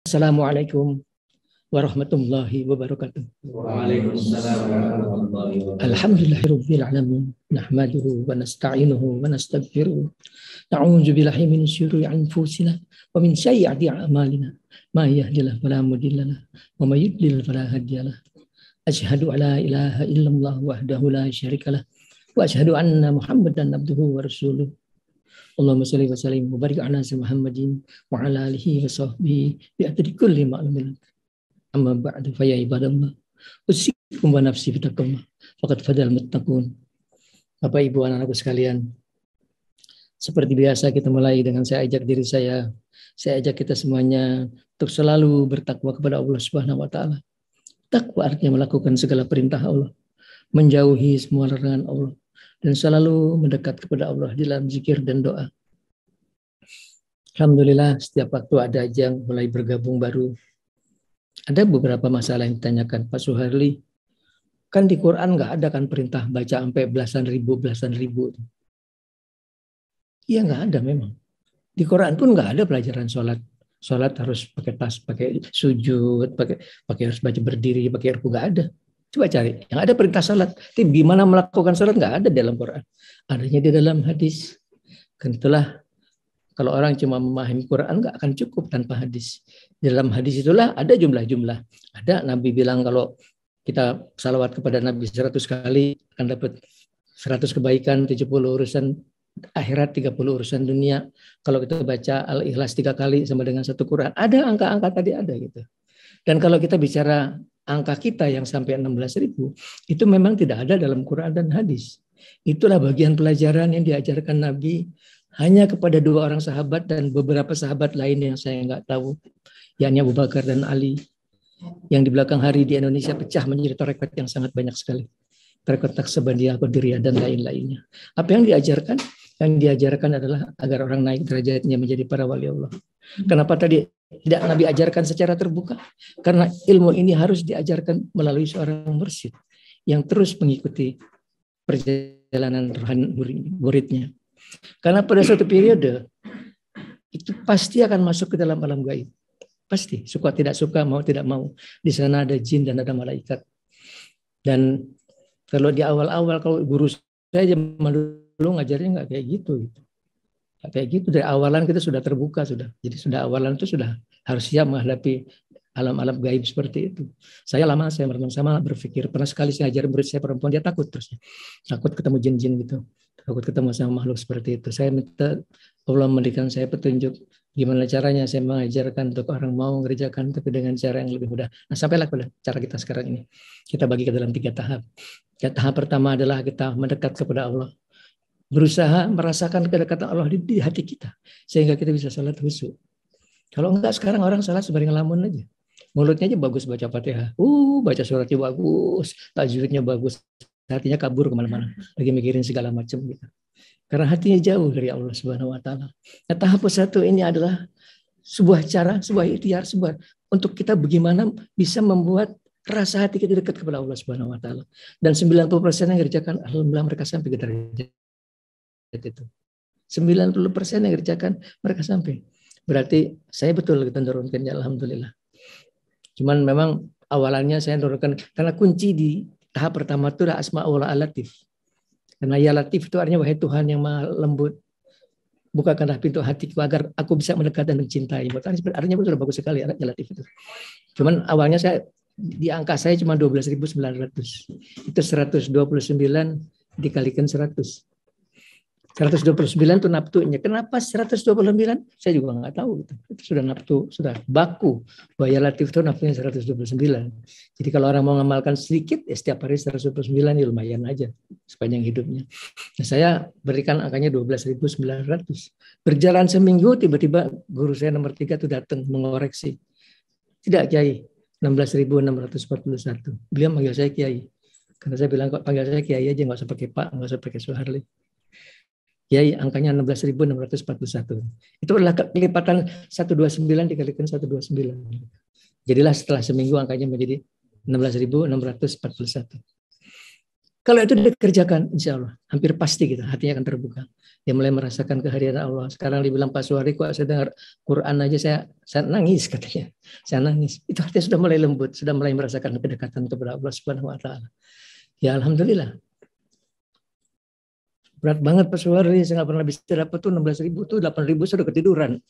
Assalamualaikum warahmatullahi wabarakatuh. Waalaikumsalam warahmatullahi wabarakatuh. Alhamdulillahirabbil alamin. Nahmaduhu wa nasta'inuhu wa nastaghfiruh. Na'udzu billahi min syururi anfusina wa min sayyiati a'malina. May yahdihillahu fala mudhillalah wa may yudlil fala hadiyalah. Asyhadu an la ilaha illallah wahdahu la syarikalah wa asyhadu anna Muhammadan abduhu wa rasuluh. Allahumma shalli wa sallim wa barik ala Muhammadin wa ala alihi wa sahbihi bi adadi kulli ma'lumin. Amma ba'du fa ya ibadallah. Usikum wa nafsi bitaqwallah. Faqad fadal muttaqun. Bapak Ibu anak-anakku sekalian, seperti biasa kita mulai dengan saya ajak diri saya ajak kita semuanya untuk selalu bertakwa kepada Allah Subhanahu wa taala. Takwa artinya melakukan segala perintah Allah, menjauhi semua larangan Allah, dan selalu mendekat kepada Allah dalam zikir dan doa. Alhamdulillah setiap waktu ada aja yang mulai bergabung baru. Ada beberapa masalah yang ditanyakan, Pak Suharli, kan di Quran nggak ada kan perintah baca sampai belasan ribu. Iya nggak ada memang. Di Quran pun nggak ada pelajaran sholat. Sholat harus pakai tas, pakai sujud, pakai harus baca berdiri, pakai ruku, nggak ada. Coba cari, yang ada perintah sholat. Tapi gimana melakukan sholat nggak ada dalam Quran. Adanya di dalam hadis. Kan itulah kalau orang cuma memahami Quran nggak akan cukup tanpa hadis. Di dalam hadis itulah ada jumlah-jumlah. Ada Nabi bilang kalau kita salawat kepada Nabi 100 kali akan dapat 100 kebaikan, 70 urusan akhirat, 30 urusan dunia. Kalau kita baca Al-Ikhlas 3 kali sama dengan satu Quran. Ada angka-angka tadi ada gitu. Dan kalau kita bicara angka kita yang sampai 16.000, itu memang tidak ada dalam Quran dan hadis. Itulah bagian pelajaran yang diajarkan Nabi hanya kepada 2 orang sahabat dan beberapa sahabat lain yang saya nggak tahu, yakni Abu Bakar dan Ali, yang di belakang hari di Indonesia pecah menjadi tarekat yang sangat banyak sekali. Tarekat Naqsabandiyah, Qadiriyah, dan lain-lainnya. Apa yang diajarkan? Yang diajarkan adalah agar orang naik derajatnya menjadi para wali Allah. Kenapa tadi tidak Nabi ajarkan secara terbuka? Karena ilmu ini harus diajarkan melalui seorang mursyid yang terus mengikuti perjalanan rohani muridnya. Karena pada suatu periode itu pasti akan masuk ke dalam alam gaib. Pasti, suka tidak suka, mau tidak mau. Di sana ada jin dan ada malaikat. Dan kalau di awal-awal, kalau guru saya zaman dulu ngajarnya nggak kayak gitu. Nggak kayak gitu, dari awalan kita sudah terbuka sudah. Jadi sudah awalan itu sudah harus siap menghadapi alam-alam gaib seperti itu. Saya merenung sama berpikir, pernah sekali saya ajar murid saya perempuan, dia takut terus. Takut ketemu jin-jin gitu. Takut ketemu sama makhluk seperti itu. Saya minta Allah memberikan saya petunjuk gimana caranya saya mengajarkan untuk orang mau mengerjakan tapi dengan cara yang lebih mudah. Nah, sampailah pada cara kita sekarang ini. Kita bagi ke dalam 3 tahap. Tahap pertama adalah kita mendekat kepada Allah. Berusaha merasakan kedekatan Allah di hati kita. Sehingga kita bisa salat khusyuk. Kalau enggak sekarang orang salat sebaring ngelamun aja. Mulutnya aja bagus baca Fatihah. Baca suratnya bagus. Tajwidnya bagus. Hatinya kabur kemana-mana. Lagi mikirin segala macam gitu. Karena hatinya jauh dari Allah Subhanahu wa taala. Nah, tahap 1 ini adalah sebuah cara, sebuah ikhtiar, untuk kita bagaimana bisa membuat rasa hati kita dekat kepada Allah Subhanahu wa taala. Dan 90% yang dikerjakan alhamdulillah mereka sampai ke derajat itu. 90% yang dikerjakan mereka sampai. Berarti saya betul kita turunkannya alhamdulillah. Cuman memang awalannya saya turunkan karena kunci di tahap pertama itu adalah Asma'ul Latif. Karena ya Latif itu artinya wahai Tuhan yang maha lembut, bukakanlah pintu hatiku agar aku bisa mendekat dan mencintai. Artinya sudah bagus sekali ya Latif itu. Cuman awalnya di angka saya cuma 12.900. Itu 129 dikalikan 100. 129 itu naftunya. Kenapa 129? Saya juga nggak tahu. Itu sudah naftu, sudah baku. Bahwa ya Latif itu naftunya 129. Jadi kalau orang mau ngamalkan sedikit, ya setiap hari 129 ya lumayan aja sepanjang hidupnya. Nah, saya berikan angkanya 12.900. Berjalan seminggu, tiba-tiba guru saya nomor 3 itu datang mengoreksi. Tidak Kiai, 16.641. Beliau manggil saya Kiai. Karena saya bilang kok panggil saya Kiai aja, nggak usah pakai Pak, nggak usah pakai Suharli. Kiai angkanya 16.641. Itu adalah kelipatan 129 dikalikan 129. Jadilah setelah seminggu angkanya menjadi 16.641. Kalau itu dikerjakan, insya Allah hampir pasti kita hatinya akan terbuka. Dia mulai merasakan kehadiran Allah. Sekarang dibilang Pak Suwari, kok saya dengar Quran aja saya nangis katanya. Saya nangis. Itu hatinya sudah mulai lembut, sudah mulai merasakan kedekatan kepada Allah Subhanahu Wa Taala. Ya alhamdulillah. Berat banget Pak Suwari, saya nggak pernah bisa dapat tuh 16.000 tuh 8.000 sudah ketiduran.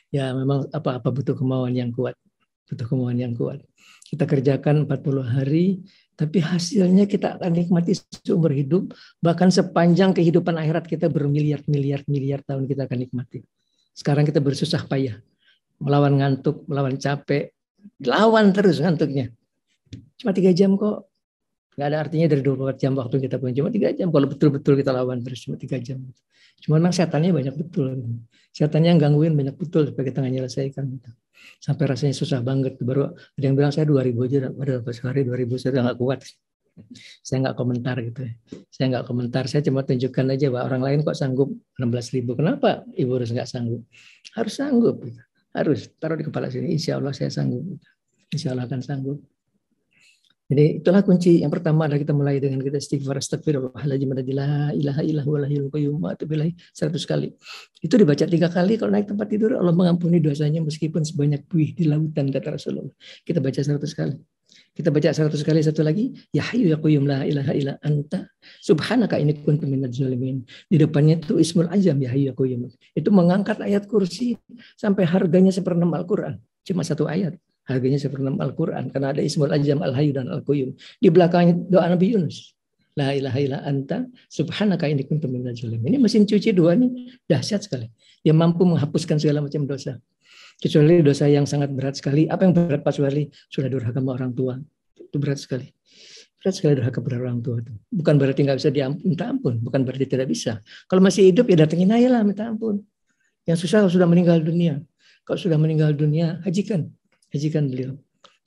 Ya memang apa-apa butuh kemauan yang kuat. Butuh kemauan yang kuat. Kita kerjakan 40 hari, tapi hasilnya kita akan nikmati seumur hidup, bahkan sepanjang kehidupan akhirat kita bermiliar-miliar tahun kita akan nikmati. Sekarang kita bersusah payah, melawan ngantuk, melawan capek, lawan terus ngantuknya. Cuma 3 jam kok, nggak ada artinya dari 24 jam waktu kita punya, cuma 3 jam kalau betul-betul kita lawan terus cuma 3 jam. Cuma memang setannya banyak betul, setannya yang gangguin banyak betul supaya kita nggak nyelesaikan. Sampai rasanya susah banget. Baru ada yang bilang saya 2.000 aja, ada sehari 2.000 saya nggak kuat. Saya nggak komentar gitu. Saya nggak komentar. Saya cuma tunjukkan aja bahwa orang lain kok sanggup 16.000. Kenapa Ibu harus nggak sanggup? Harus sanggup. Harus taruh di kepala sini. Insya Allah saya sanggup. Insya Allah akan sanggup. Jadi itulah kunci yang pertama adalah kita mulai dengan kita istighfar, astagfirullahaladzim, la ilaha illallah wal hayyul qayyum wa atubu ilaih 100 kali. Itu dibaca 3 kali kalau naik tempat tidur, Allah mengampuni dosanya meskipun sebanyak buih di lautan, kata Rasulullah. Kita baca 100 kali. Kita baca 100 kali satu lagi, ya hayyu ya qayyum la ilaha illa anta subhanaka inni kuntu minadz zalimin. Di depannya itu Ismul Azam, ya hayyu ya qayyum. Itu mengangkat ayat kursi sampai harganya 1/6 Al-Qur'an. Cuma 1 ayat. Harganya 1/6 Al-Quran karena ada Ismul Azam, Al-Hayyu dan Al-Qayyum. Di belakangnya doa Nabi Yunus. La ilaha illa anta subhanaka inni kuntu minadz zalimin. Ini mesin cuci 2 ini dahsyat sekali. Dia mampu menghapuskan segala macam dosa. Kecuali dosa yang sangat berat sekali. Apa yang berat Pak Suwali? Sudah durhaka sama orang tua. Itu berat sekali. Berat sekali durhaka kepada orang tua itu. Bukan berarti nggak bisa minta ampun. Bukan berarti tidak bisa. Kalau masih hidup ya datengin aja lah minta ampun. Yang susah kalau sudah meninggal dunia. Kalau sudah meninggal dunia, hajikan beliau.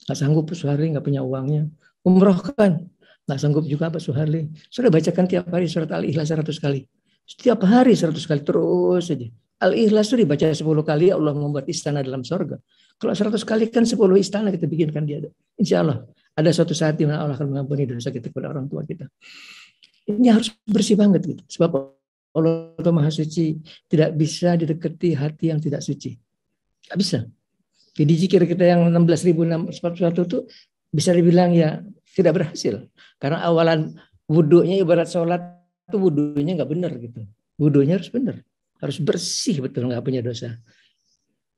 Nggak sanggup Pak Suharli, nggak punya uangnya. Umrohkan, nggak sanggup juga Pak Suharli. Sudah bacakan tiap hari surat Al-Ikhlas 100 kali. Setiap hari 100 kali terus saja. Al-Ikhlas itu dibaca 10 kali, Allah membuat istana dalam surga. Kalau 100 kali kan 10 istana kita bikinkan dia. Insya Allah ada suatu saat di mana Allah akan mengampuni dosa kita kepada orang tua kita. Ini harus bersih banget gitu. Sebab Allah itu Maha Suci, tidak bisa didekati hati yang tidak suci. Nggak bisa. Jadi zikir kita yang 16.641 itu bisa dibilang ya tidak berhasil. Karena awalan wudhunya ibarat sholat itu wudhunya nggak benar gitu. Wudhunya harus benar. Harus bersih betul, nggak punya dosa.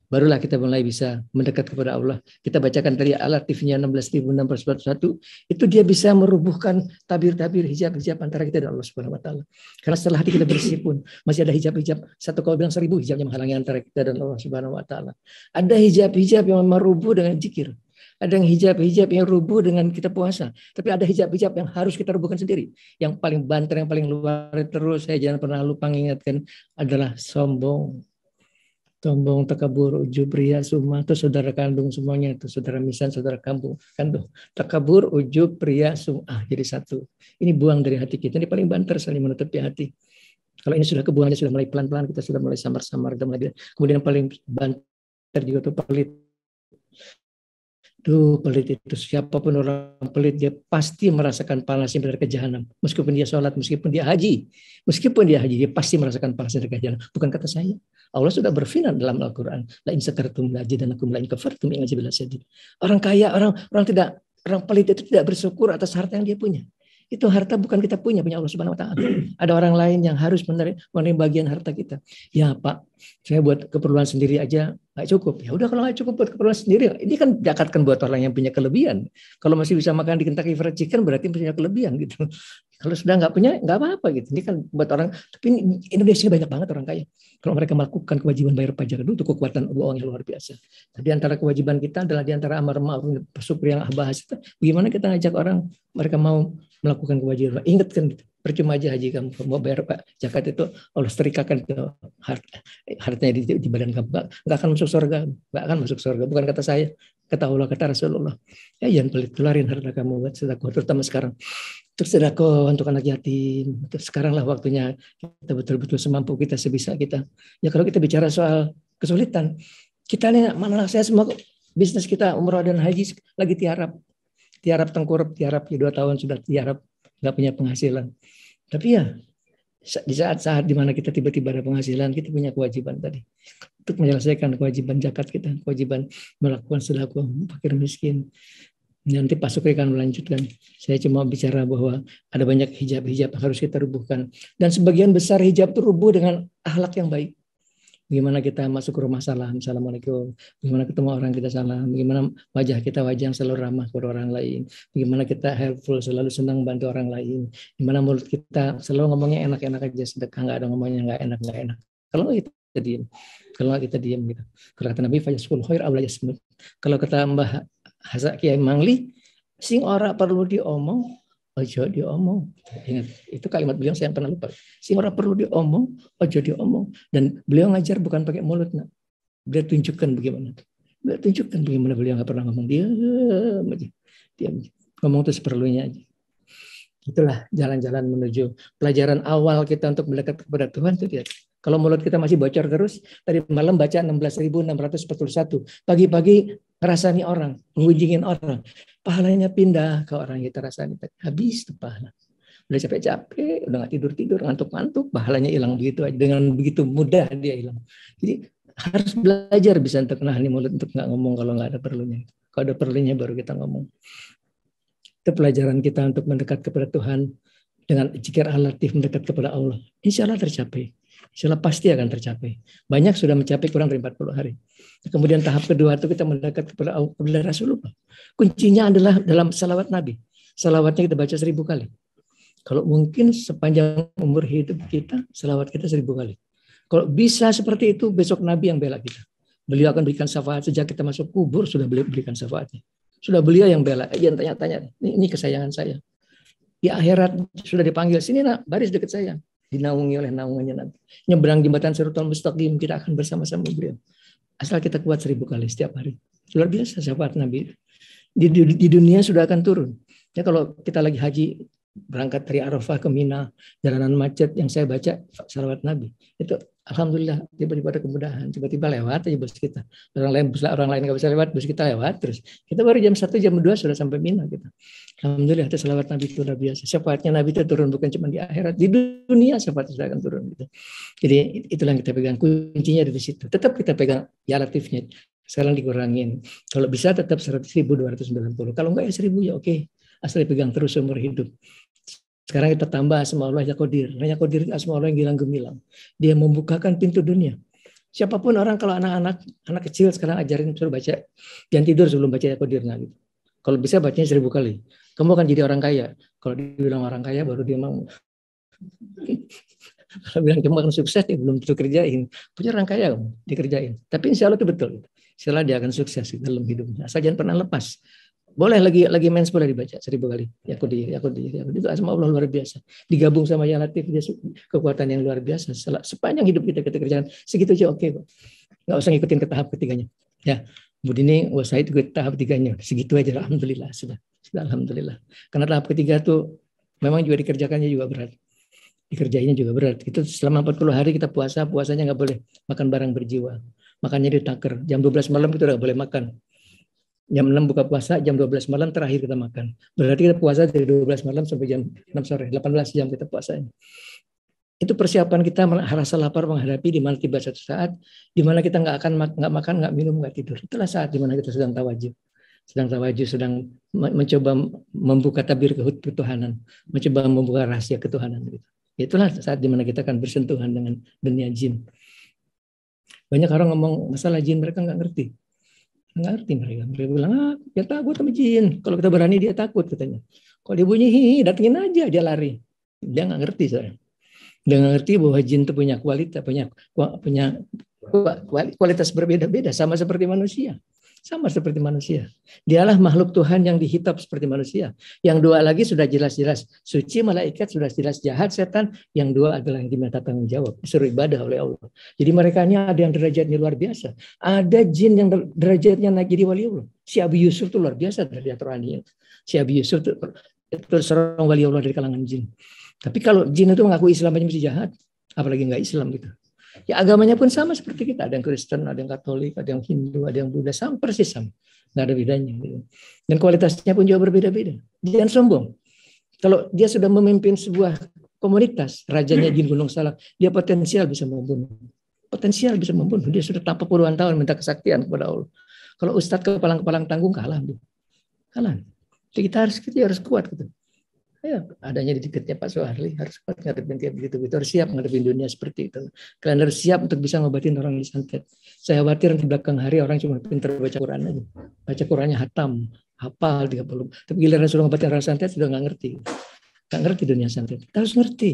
Barulah kita mulai bisa mendekat kepada Allah. Kita bacakan tadi Al-Latifnya 16.641. Itu dia bisa merubuhkan tabir-tabir hijab-hijab antara kita dan Allah Subhanahu Wa Taala. Karena setelah hati kita bersih pun masih ada hijab-hijab. Satu kalau bilang 1.000 hijab yang menghalangi antara kita dan Allah Subhanahu Wa Taala. Ada hijab-hijab yang merubuh dengan zikir. Ada yang hijab-hijab yang rubuh dengan kita puasa. Tapi ada hijab-hijab yang harus kita rubuhkan sendiri. Yang paling banter, yang paling luar terus saya jangan pernah lupa mengingatkan adalah sombong, takabur, ujub, ria, sumah, itu saudara kandung semuanya, itu saudara misan, saudara kandung. Takabur, ujub, ria, sumah, jadi satu. Ini buang dari hati kita, ini paling banter saling menutupi hati. Kalau ini sudah kebuangannya sudah mulai pelan-pelan, kita sudah mulai samar-samar, kemudian paling banter juga tuh pelit. Pelit itu siapapun orang pelit dia pasti merasakan panasnya dari jahanam. Meskipun dia sholat, meskipun dia haji, dia pasti merasakan panasnya dari jahanam. Bukan kata saya. Allah sudah berfirman dalam Al-Quran, la in sakartum la azidannakum la in kafartum in azabil syadid. Orang kaya, orang pelit itu tidak bersyukur atas harta yang dia punya. Itu harta bukan kita punya Allah Subhanahu Wa Taala. Ada orang lain yang harus menerima bagian harta kita. Ya Pak, saya buat keperluan sendiri aja nggak cukup. Ya udah kalau nggak cukup buat keperluan sendiri, ini kan diakatkan buat orang yang punya kelebihan. Kalau masih bisa makan di Kentucky Fried Chicken berarti punya kelebihan gitu. Kalau sudah nggak punya, nggak apa-apa gitu. Ini kan buat orang. Tapi Indonesia banyak banget orang kaya. Kalau mereka melakukan kewajiban bayar pajak itu kekuatan uang yang luar biasa. Di antara kewajiban kita adalah di antara amar ma'ruf syukur yang bahas itu. Bagaimana kita ngajak orang mereka mau melakukan kewajiban. Ingatkan gitu. Percuma aja haji kamu mau bayar Pak zakat itu Allah setrikakan itu hartanya di badan kamu nggak akan masuk surga, bukan kata saya, kata Allah, kata Rasulullah. Ya jangan pelit, keluarin harta kamu buat sedekah, terutama sekarang. Terus sedekah untuk anak yatim. Sekarang lah waktunya kita betul-betul semampu kita, sebisa kita. Ya kalau kita bicara soal kesulitan, kita nih mana saya semua bisnis kita umroh dan haji lagi tiarap tiarap tengkurap, tiarap ya 2 tahun sudah tiarap, nggak punya penghasilan. Tapi ya di saat-saat dimana kita tiba-tiba ada penghasilan, kita punya kewajiban tadi untuk menyelesaikan kewajiban zakat kita, kewajiban melakukan sedekah fakir miskin. Nanti Pak Sukri akan melanjutkan. Saya cuma bicara bahwa ada banyak hijab-hijab yang harus kita rubuhkan. Dan sebagian besar hijab itu rubuh dengan akhlak yang baik. Bagaimana kita masuk ke rumah salam, assalamualaikum. Bagaimana ketemu orang kita salam. Bagaimana wajah kita wajah yang selalu ramah kepada orang lain. Bagaimana kita helpful, selalu senang bantu orang lain. Bagaimana mulut kita selalu ngomongnya enak-enak aja, sedekah, nggak ada ngomongnya nggak enak. Kalau kita diam. Kalau kita diam gitu. Kalau kata Nabi, fayaskul khair aw la yasmut. Kalau kata Mbah Hasan Kiai Mangli, sing ora perlu diomong, ojo diomong. Ingat, itu kalimat beliau saya pernah lupa. Sing ora perlu diomong, ojo diomong. Dan beliau ngajar bukan pakai mulut, nak. Beliau tunjukkan bagaimana. Beliau nggak pernah ngomong, diam aja. Ngomong itu seperlunya aja. Itulah jalan-jalan menuju pelajaran awal kita untuk mendekat kepada Tuhan itu dia. Kalau mulut kita masih bocor terus, tadi malam baca 16.641, pagi-pagi ngerasani orang, ngunjingin orang, pahalanya pindah ke orang yang kita rasani. Habis tuh pahala. Udah capek-capek, udah nggak tidur-tidur, ngantuk-ngantuk, pahalanya hilang begitu aja. Dengan begitu mudah dia hilang. Jadi harus belajar bisa untuk nahan mulut untuk nggak ngomong kalau nggak ada perlunya. Kalau ada perlunya baru kita ngomong. Itu pelajaran kita untuk mendekat kepada Tuhan dengan zikir alatif mendekat kepada Allah. Insya Allah tercapai. Insya Allah pasti akan tercapai. Banyak sudah mencapai kurang dari 40 hari. Kemudian tahap kedua itu kita mendekat kepada Allah, kepada Rasulullah. Kuncinya adalah dalam salawat Nabi. Salawatnya kita baca 1000 kali. Kalau mungkin sepanjang umur hidup kita, salawat kita 1000 kali. Kalau bisa seperti itu, besok Nabi yang bela kita. Beliau akan berikan syafaat sejak kita masuk kubur, sudah beliau berikan syafaatnya. Sudah beliau yang bela. Jangan tanya-tanya, ini kesayangan saya. Di akhirat sudah dipanggil, sini nak, baris dekat saya. Dinaungi oleh naungannya Nabi. Nyebrang jembatan Siratal Mustaqim, kita akan bersama-sama beliau. Asal kita kuat 1000 kali setiap hari. Luar biasa syafaat Nabi. Di dunia sudah akan turun. Ya, kalau kita lagi haji, berangkat dari Arafah ke Mina, jalanan macet yang saya baca salawat Nabi. Itu alhamdulillah tiba-tiba ada kemudahan, tiba-tiba lewat aja bus kita. Orang lain nggak bisa lewat, bus kita lewat terus. Kita baru jam 1 jam 2 sudah sampai Mina kita. Alhamdulillah itu salawat Nabi itu luar biasa. Syafaatnya Nabi itu turun bukan cuma di akhirat, di dunia syafaat sudah akan turun gitu. Jadi itulah yang kita pegang, kuncinya dari situ. Tetap kita pegang ya latifnya. Sekarang dikurangin. Kalau bisa tetap 1.290. Kalau enggak ya 1.000 ya oke. Asal dipegang terus seumur hidup. Sekarang kita tambah asma Allah ya Qadir. Ya Qadir asma Allah yang gilang gemilang. Dia membukakan pintu dunia. Siapapun orang, kalau anak kecil sekarang ajarin suruh baca. Jangan tidur sebelum baca ya Qadir. Nah, gitu. Kalau bisa bacanya 1000 kali. Kamu akan jadi orang kaya. Kalau dibilang orang kaya baru dia mau. Kalau bilang kamu akan sukses, dia belum tentu kerjain. Punya orang kaya kamu, dikerjain. Tapi insya Allah itu betul. Insya Allah dia akan sukses dalam hidupnya. Asal jangan pernah lepas. Boleh lagi mens boleh dibaca 1000 kali. Ya Qadir. Itu asma Allah luar biasa. Digabung sama ya latif, dia kekuatan yang luar biasa. Sepanjang hidup kita kerjakan segitu aja oke, Pak. Nggak usah ngikutin ke tahap ketiganya. Ya, Bu Dini, saya itu ke tahap ketiganya. Segitu aja, alhamdulillah sudah alhamdulillah. Karena tahap ketiga tuh memang juga dikerjakannya juga berat. Dikerjainnya juga berat. Itu selama 40 hari kita puasanya nggak boleh makan barang berjiwa. Makannya ditaker. Jam 12 malam kita udah boleh makan. Jam 6 buka puasa, jam 12 malam terakhir kita makan. Berarti kita puasa dari 12 malam sampai jam 6 sore, 18 jam kita puasanya. Itu persiapan kita rasa lapar menghadapi di mana tiba satu saat di mana kita nggak makan, nggak minum, nggak tidur. Itulah saat di mana kita sedang tawajuh, sedang mencoba membuka tabir ketuhanan, mencoba membuka rahasia ketuhanan. Gitu. Itulah saat di mana kita akan bersentuhan dengan dunia jin. Banyak orang ngomong masalah jin, mereka nggak ngerti. Mereka bilang, dia takut sama jin. Kalau kita berani dia takut katanya. Kalau dia bunyi, datengin aja, dia lari. Dia nggak ngerti saya. Dia nggak ngerti bahwa jin itu punya kualitas berbeda-beda, sama seperti manusia. Sama seperti manusia. Dialah makhluk Tuhan yang dihitap seperti manusia. Yang dua lagi sudah jelas-jelas suci, malaikat sudah jelas jahat, setan. Yang dua adalah yang diminta tanggung jawab, disuruh ibadah oleh Allah. Jadi mereka ada yang derajatnya luar biasa. Ada jin yang derajatnya naik jadi wali Allah. Si Abi Yusuf itu luar biasa derajat rohaninya. Si Abi Yusuf itu seorang wali Allah dari kalangan jin. Tapi kalau jin itu mengaku Islam aja mesti jahat, apalagi nggak Islam gitu. Ya agamanya pun sama seperti kita. Ada yang Kristen, ada yang Katolik, ada yang Hindu, ada yang Buddha, sama persis sama. Nggak ada bedanya. Gitu. Dan kualitasnya pun juga berbeda-beda. Jangan sombong. Kalau dia sudah memimpin sebuah komunitas, rajanya jin Gunung Salak, dia potensial bisa membunuh. Potensial bisa membunuh. Dia sudah tanpa puluhan tahun minta kesaktian kepada Allah. Kalau ustadz kepalang-kepalang tanggung kalah. Kalah. Kita harus kuat gitu. Ya, adanya di dekatnya Pak Soeharli harus kuat ngadepin kayak begitu. Kita harus siap ngadepin dunia seperti itu. Kalian harus siap untuk bisa ngobatin orang disantet. Saya khawatir di belakang hari orang cuma pintar baca Quran aja. Baca Qurannya hatam, hafal 30. Tapi giliran suruh ngobatin orang santet sudah nggak ngerti. Nggak ngerti dunia santet. Kita harus ngerti.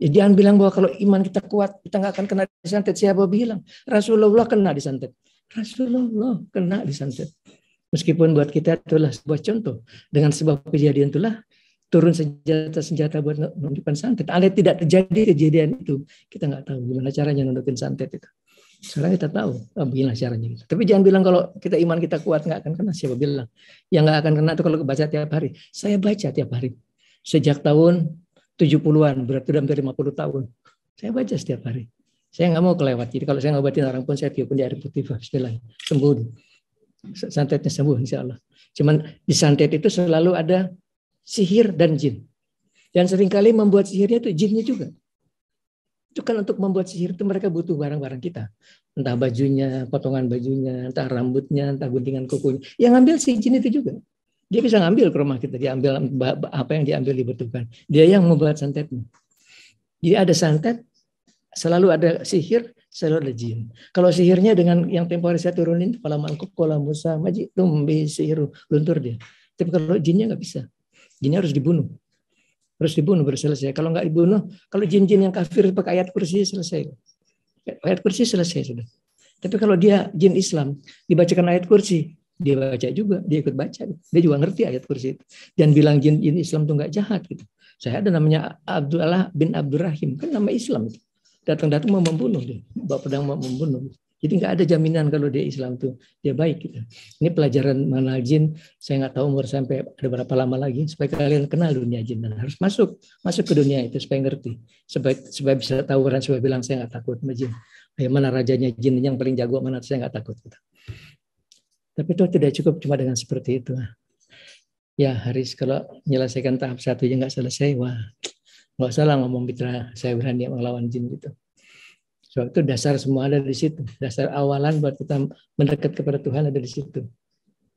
Ya, jangan bilang bahwa kalau iman kita kuat, kita nggak akan kena disantet. Siapa bilang? Rasulullah kena disantet. Rasulullah kena disantet. Meskipun buat kita itulah sebuah contoh. Dengan sebab kejadian itulah turun senjata buat nundukin santet. Andai tidak terjadi kejadian itu, kita nggak tahu gimana caranya nundukin santet itu. Sekarang kita tahu, beginilah caranya. Tapi jangan bilang kalau kita iman kita kuat nggak akan kena. Siapa bilang? Yang nggak akan kena itu kalau baca tiap hari. Saya baca tiap hari. Sejak tahun 70-an, berarti udah hampir 50 tahun. Saya baca setiap hari. Saya nggak mau kelewat. Jadi kalau saya ngobatin orang pun saya tiupin di air putih, bismillah, sembuh. Santetnya sembuh insya Allah. Cuman di santet itu selalu ada sihir dan jin. Dan seringkali membuat sihirnya itu jinnya juga. Itu kan untuk membuat sihir itu mereka butuh barang-barang kita. Entah bajunya, potongan bajunya, entah rambutnya, entah guntingan kukunya. Yang ngambil si jin itu juga. Dia bisa ngambil ke rumah kita. Dia ambil apa yang diambil dibutuhkan. Dia yang membuat santetnya. Jadi ada santet, selalu ada sihir, selalu ada jin. Kalau sihirnya dengan yang tempoh hari saya turunin, kepala mangkuk, kola musa, maji, tumbi, sihir, luntur dia. Tapi kalau jinnya nggak bisa. Jinnya harus dibunuh. Harus dibunuh baru selesai. Kalau nggak dibunuh, kalau jin-jin yang kafir pakai ayat kursi selesai. Ayat kursi selesai sudah. Tapi kalau dia jin Islam, dibacakan ayat kursi, dia baca juga, dia ikut baca. Dia juga ngerti ayat kursi itu. Dan bilang jin Islam itu nggak jahat gitu. Saya ada namanya Abdullah bin Abdurrahim, kan nama Islam itu. Datang-datang mau membunuh dia, bawa pedang mau membunuh. Jadi nggak ada jaminan kalau dia Islam tuh dia baik gitu. Ini pelajaran mengenal jin, saya nggak tahu umur sampai ada berapa lama lagi supaya kalian kenal dunia jin dan harus masuk ke dunia itu supaya ngerti, supaya bisa tahu orang supaya bilang saya nggak takut sama jin. Mana rajanya jin yang paling jago mana saya nggak takut. Gitu. Tapi itu tidak cukup cuma dengan seperti itu. Ya Haris kalau menyelesaikan tahap 1 aja nggak selesai, wah nggak salah ngomong mitra saya berani melawan jin gitu. Sebab itu dasar semua ada di situ. Dasar awalan buat kita mendekat kepada Tuhan ada di situ.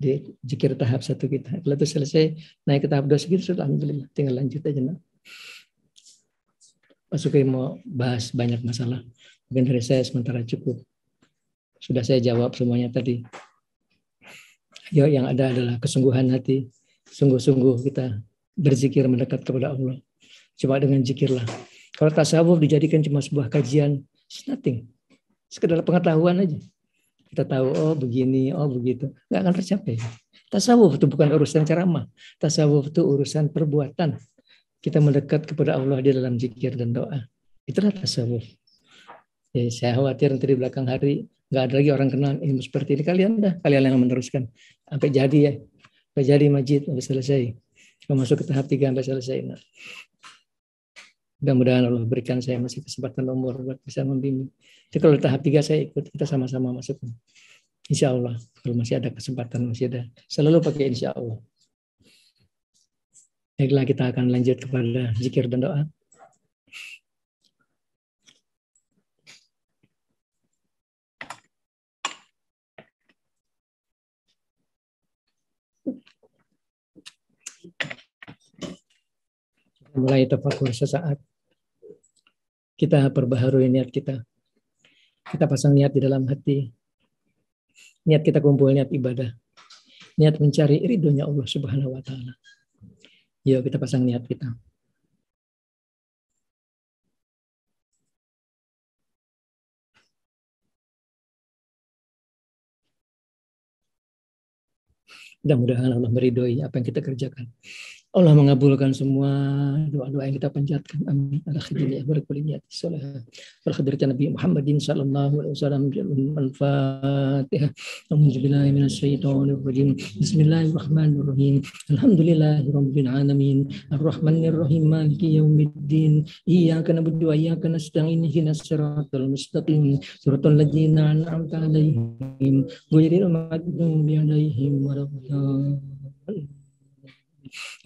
Di zikir tahap 1 kita. Kalau itu selesai, naik ke tahap 2 segitu, alhamdulillah. Tinggal lanjut aja. Nah. Pak Sukri mau bahas banyak masalah. Mungkin dari saya sementara cukup. Sudah saya jawab semuanya tadi. Ya, yang ada adalah kesungguhan hati. Sungguh-sungguh kita berzikir mendekat kepada Allah. Cuma dengan zikirlah. Kalau tasawuf dijadikan cuma sebuah kajian, it's nothing. Sekedar pengetahuan aja. Kita tahu, oh begini, oh begitu. Nggak akan tercapai. Tasawuf itu bukan urusan ceramah. Tasawuf itu urusan perbuatan. Kita mendekat kepada Allah di dalam zikir dan doa. Itulah tasawuf. Ya, saya khawatir nanti di belakang hari nggak ada lagi orang kenal ilmu seperti ini. Kalian yang meneruskan. Sampai jadi ya. Sampai jadi majid, sampai selesai. Kalau masuk ke tahap 3 sampai selesai. Nah. Mudah-mudahan Allah berikan saya masih kesempatan umur buat bisa membimbing. Jadi kalau tahap 3 saya ikut, kita sama-sama masuk. Insya Allah, kalau masih ada kesempatan, masih ada. Selalu pakai insya Allah. Baiklah, kita akan lanjut kepada zikir dan doa. Mulai tafakur sesaat. Kita perbaharui niat kita. Kita pasang niat di dalam hati. Niat kita kumpul, niat ibadah. Niat mencari ridhonya Allah Subhanahu wa Ta'ala. Yuk kita pasang niat kita. Mudah-mudahan Allah meridhoi apa yang kita kerjakan. Allah mengabulkan semua doa-doa yang kita panjatkan. Amin. Al-Khidiyah wal-Kuliyat Salih. Al-Khidiyat Nabi Muhammadin sallallahu alaihi wasallam. Al-Fatihah. A'udzubillahi minasyaitonir rajim. Bismillahirrahmanirrahim. Alhamdulillahirabbil alamin. Arrahmanirrahim. Maliki yaumiddin. Iyyaka na'budu wa iyyaka nasta'in. Ihdinas siratal mustaqim. Siratal ladzina an'amta 'alaihim ghairil maghdubi 'alaihim waladdallin.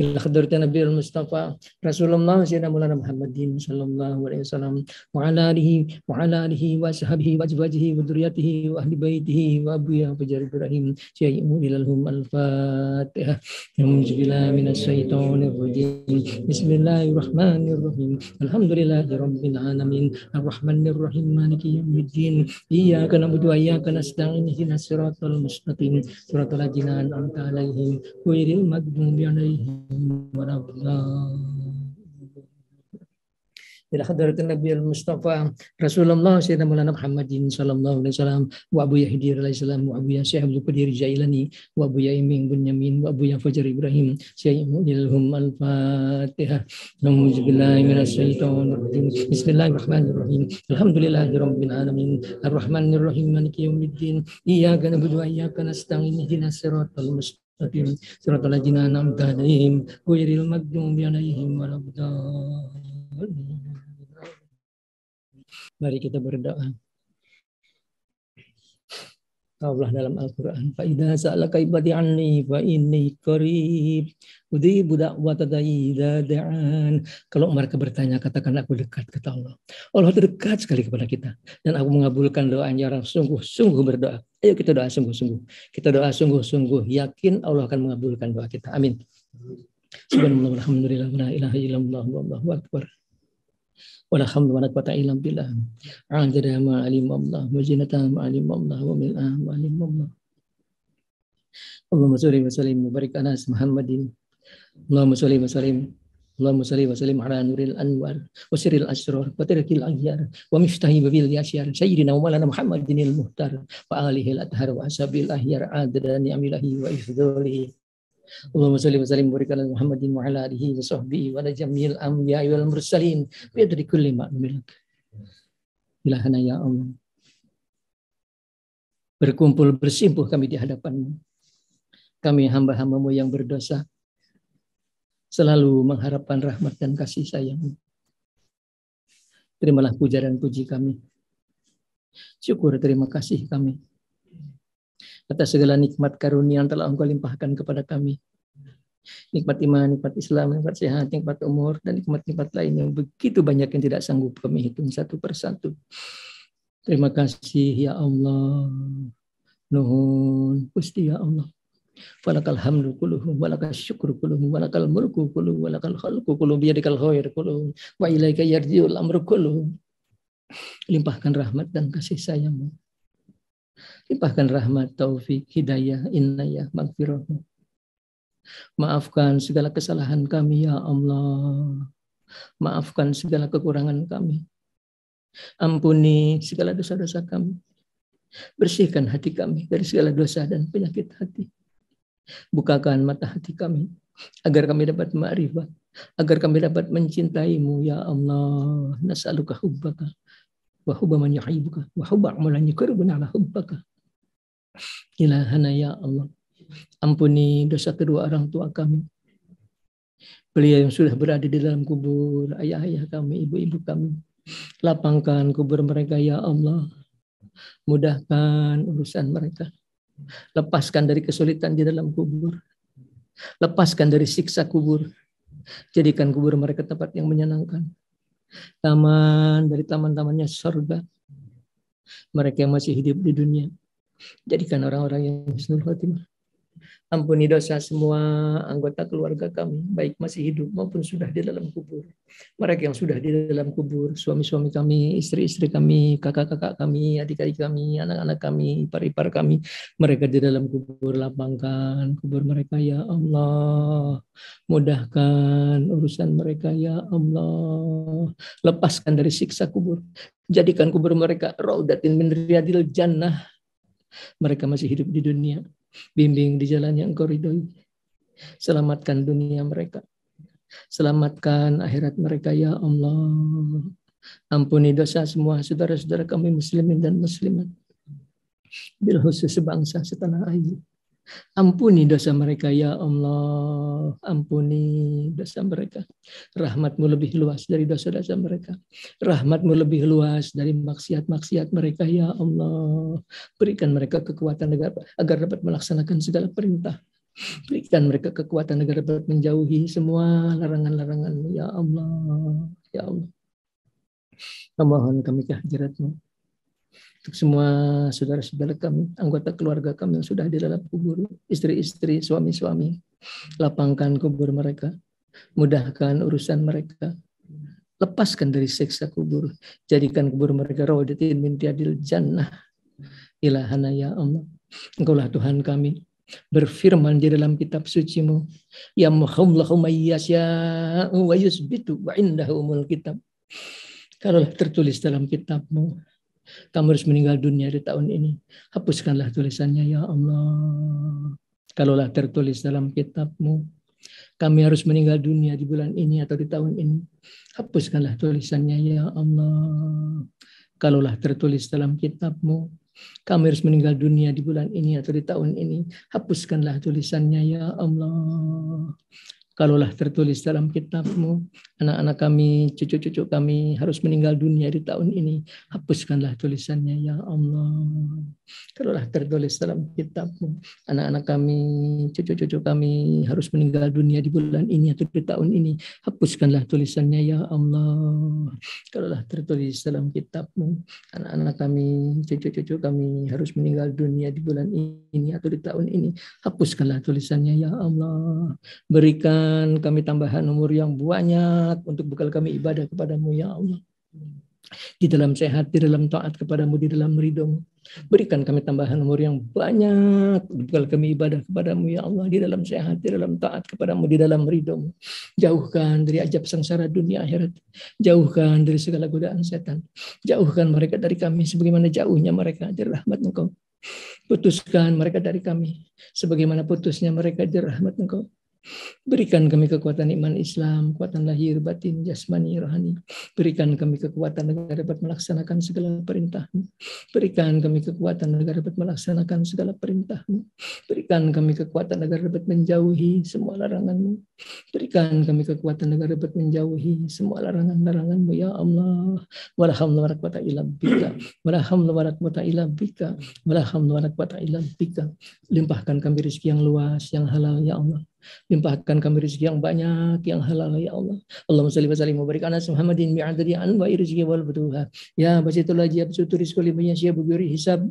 Ila hadratin Nabi al-Mustafa Rasulullah Sayyidina Maulana Muhammadin sallallahu alaihi wasallam wa ala alihi wa sahbihi wa azwajihi wa dzurriyyatihi wa ahli baitihi wa abuya fajar Ibrahim syai'un ilahum al-Fatihah. Alhamdulillah minasyaitonir rajim. Bismillahirrahmanirrahim. Alhamdulillahirabbil alamin. Arrahmanir rahim. Maliki yaumiddin. Iyyaka na'budu wa iyyaka nasta'in. Ihdinas siratal mustaqim. Siratal ladzina an'amta 'alaihim ghairil maghdubi 'alaihim ila hadratin Nabi al-Mustafa Rasulullah Sayyidina Maulana Muhammadin sallallahu alaihi wasallam wa Abu Yahdir alaihi salam wa Abu Syekh Abdul Qadir Jailani wa Abu Yaiming Bunyamin wa Abu Fajar Ibrahim Syai'un al-Fatihah. Alhamdulillahi minasyaitonir rajim. Bismillahirrahmanirrahim. Alhamdulillahirabbil alamin. Arrahmanir rahim. Maliki yaumiddin. Iyyaka na'budu wa iyyaka nasta'in. Ihdinas siratal mustaqim. Siratal ladzina an'amta 'alaihim ghairil maghdubi 'alaihim waladdallin. Mari kita berdoa. Allah dalam Al-Quran. Fa idza sa'alaka ibadi anni fa inni qarib ujibu da'wata da'i idza da'an. Kalau mereka bertanya, katakan aku dekat, kata Allah. Allah dekat sekali kepada kita dan aku mengabulkan doa yang sungguh-sungguh berdoa. Ayo kita doa sungguh-sungguh. Kita doa sungguh-sungguh, yakin Allah akan mengabulkan doa kita. Amin. Subhanallah walhamdulillah wa la ilaha illallah wallahu akbar. Wala hamdu wala quwwata illa billah. A'adada ma alim Allah wa zinata ma alim Allah wa mil'ah ma alim Allah. Allahumma shalli wa sallim wa barik ala Muhammadin. Allahumma shalli wa sallim. Allahumma shalli wa sallim ala nuril anwar wa sirril asrar wa tarikil aghyar wa miftahi babil yasyar sayyidina wa maulana Muhammadinil muhtar wa alihi al-athhar wa ashabil ahyar adada ni'amillahi wa ifdhalihi. Allahumma shalli wa sallim wa barik ala Muhammadin wa ala alihi wa sahbihi wa ala jamil anbiya'i wal mursalin bi adri kulli ma'lum. Ilahana ya Allah. Berkumpul bersimpuh kami di hadapan-Mu. Kami hamba-hamba-Mu yang berdosa selalu mengharapkan rahmat dan kasih sayang-Mu. Terimalah puja dan puji kami. Syukur terima kasih kami atas segala nikmat karunia yang telah Engkau limpahkan kepada kami. Nikmat iman, nikmat Islam, nikmat sehat, nikmat umur, dan nikmat-nikmat lain yang begitu banyak yang tidak sanggup kami hitung satu persatu. Terima kasih ya Allah. Nuhun Gusti ya Allah. Walakal hamdu kulluhu, walakal syukru kulluhu, walakal mulku kulluhu, walakal khalqu kulluhu, biyadikal khair kulluhu, wa ilaika yarji'ul amru kulluhu. Limpahkan rahmat dan kasih sayang-Mu. Limpahkan rahmat, taufik, hidayah, inayah, maghfirah. Maafkan segala kesalahan kami ya Allah. Maafkan segala kekurangan kami. Ampuni segala dosa-dosa kami. Bersihkan hati kami dari segala dosa dan penyakit hati. Bukakan mata hati kami agar kami dapat ma'rifat, agar kami dapat mencintai-Mu ya Allah. Nas'aluka hubbaka wa hubba man yuhibbuka wa hubba amalan yuqarribuna ala hubbaka. Ilahana ya Allah, ampuni dosa kedua orang tua kami. Beliau yang sudah berada di dalam kubur, ayah-ayah kami, ibu-ibu kami. Lapangkan kubur mereka ya Allah. Mudahkan urusan mereka. Lepaskan dari kesulitan di dalam kubur. Lepaskan dari siksa kubur. Jadikan kubur mereka tempat yang menyenangkan. Taman dari taman-tamannya surga. Mereka yang masih hidup di dunia, jadikan orang-orang yang husnul khotimah. Ampuni dosa semua anggota keluarga kami, baik masih hidup maupun sudah di dalam kubur. Mereka yang sudah di dalam kubur, suami-suami kami, istri-istri kami, kakak-kakak kami, adik-adik kami, anak-anak kami, ipar-ipar kami, mereka di dalam kubur. Lapangkan kubur mereka ya Allah. Mudahkan urusan mereka ya Allah. Lepaskan dari siksa kubur. Jadikan kubur mereka raudatin min riyadil jannah. Mereka masih hidup di dunia, bimbing di jalan yang Engkau ridhoi. Selamatkan dunia mereka, Selamatkan akhirat mereka ya Allah. Ampuni dosa semua saudara-saudara kami muslimin dan muslimat, bil khusus sebangsa setanah air. Ampuni dosa mereka ya Allah. Ampuni dosa mereka. Rahmat-Mu lebih luas dari dosa-dosa mereka. Rahmat-Mu lebih luas dari maksiat-maksiat mereka ya Allah. Berikan mereka kekuatan agar dapat melaksanakan segala perintah. Berikan mereka kekuatan agar dapat menjauhi semua larangan-larangan-Mu ya Allah. Ya Allah. Memohon kami kehadirat-Mu untuk semua saudara-saudara kami, anggota keluarga kami yang sudah di dalam kubur, istri-istri, suami-suami, lapangkan kubur mereka, mudahkan urusan mereka, lepaskan dari siksa kubur, jadikan kubur mereka rawdatin min riyadil jannah. Ilahana ya Allah, Engkaulah Tuhan kami, berfirman di dalam kitab suci-Mu, ya muhamlahu mayyasya'u wa yusbitu wa indahumul kitab. Kalaulah tertulis dalam kitab-Mu, kamu harus meninggal dunia di tahun ini, hapuskanlah tulisannya ya Allah. Kalaulah tertulis dalam kitab-Mu, kami harus meninggal dunia di bulan ini atau di tahun ini, hapuskanlah tulisannya ya Allah. Kalaulah tertulis dalam kitab-Mu, kami harus meninggal dunia di bulan ini atau di tahun ini, hapuskanlah tulisannya ya Allah. Kalaulah tertulis dalam kitab-Mu, anak-anak kami, cucu-cucu kami harus meninggal dunia di tahun ini, hapuskanlah tulisannya ya Allah. Kalaulah tertulis dalam kitab-Mu, anak-anak kami, cucu-cucu kami harus meninggal dunia di bulan ini atau di tahun ini, hapuskanlah tulisannya ya Allah. Kalaulah tertulis dalam kitab-Mu, anak-anak kami, cucu-cucu kami harus meninggal dunia di bulan ini atau di tahun ini, hapuskanlah tulisannya ya Allah. Berikan kami tambahan umur yang banyak untuk bekal kami ibadah kepadamu ya Allah. Di dalam sehat, di dalam taat kepadamu, di dalam ridho-Mu. Berikan kami tambahan umur yang banyak untuk bekal kami ibadah kepadamu ya Allah. Di dalam sehat, di dalam taat kepadamu, di dalam ridho-Mu. Jauhkan dari ajab sengsara dunia akhirat. Jauhkan dari segala godaan setan. Jauhkan mereka dari kami sebagaimana jauhnya mereka dari rahmat Engkau. Putuskan mereka dari kami sebagaimana putusnya mereka dari rahmat Engkau. Berikan kami kekuatan iman Islam, kekuatan lahir, batin, jasmani, rohani. Berikan kami kekuatan agar dapat melaksanakan segala perintah-Mu. Berikan kami kekuatan agar dapat melaksanakan segala perintah-Mu. Berikan kami kekuatan agar dapat menjauhi semua larangan-Mu. Berikan kami kekuatan agar dapat menjauhi semua larangan-larangan-Mu ya Allah. Wala haula wala quwwata illa bika. Wala haula wala quwwata illa bika. Wala haula wala quwwata illa bika. Limpahkan kami rezeki yang luas, yang halal ya Allah. Limpahkan kami rezeki yang banyak, yang halal ya Allah. Allahumma salli wa sallim wa barik ala Muhammadin bi'adadi anwa'i rizqi wal futuha. Ya basitul haji absutu rizqu liman yasha bighairi hisab.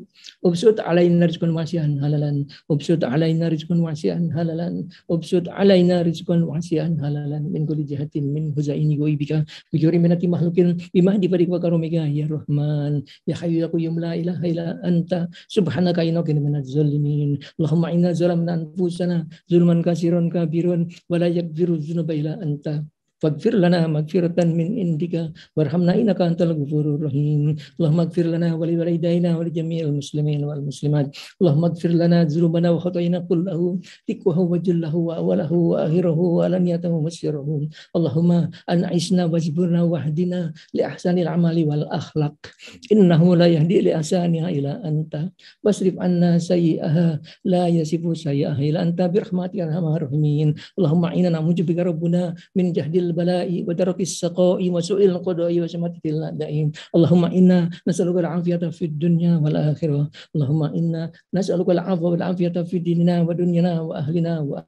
Ubsut alaina rizqan wasi'an halalan. Ubsut alaina rizqan wasi'an halalan. Ubsut alaina rizqan wasi'an halalan min kulli jihatin min huzaini wa ibika bighairi minati makhlukin bimahdi fadik wa karomika ya Rahman ya Hayyu ya Qayyum la ilaha illa anta subhanaka inna kunna minaz zalimin. Allahumma inna zalamna anfusana zulman katsiran kabirun wala yaghfiru dzunuba illa anta faghfir lana maghfiratan min indika warhamna innaka antal ghafurur rahim. Allahumma ighfir lana wa li walidayna wa li jami'il muslimin wal muslimat. Allahumma ighfir lana dzunubana wa khatayana kullahu tikwahu wa jallahu wa awalahu wa akhirahu wa alaniyatahu wa sirruhu. Allahumma an'isna wajburna wahdina li ahsanil amali wal akhlaq innahu la yahdi li ahsaniha ila anta wasrif anna sayyi'aha la yasifu sayyi'aha ila anta birahmatika arhamar rahimin. Allahumma inna na'udzubika rabbuna min jahdil bala'i wa darakis saqa'i wa su'il qada'i wa samatatil a'da'i. Allahumma inna nas'aluka al-'afiyata fid dunya wal akhirah. Allahumma inna nas'aluka al-'afwa wal 'afiyata fid dinina wa dunyana wa ahlina wa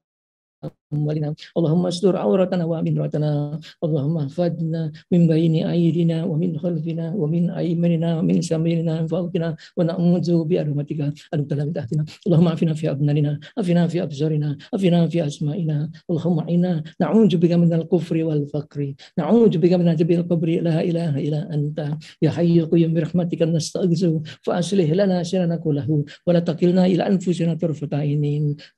أموالنا اللهم استر عورتنا وامن روعتنا اللهم احفظنا من بين أيدينا ومن خلفنا ومن أيماننا ومن شمالنا ومن فوقنا ونعوذ برحمتك أن نغتال من تحتنا اللهم عافنا في أبداننا عافنا في أبصارنا عافنا في أسمائنا اللهم إنا نعوذ بك من الكفر والفقر نعوذ بك من عذاب القبر لا إله إلا أنت يا حي يا قيوم برحمتك نستغيث فأصلح لنا شأننا كله ولا تكلنا إلى أنفسنا طرفة عين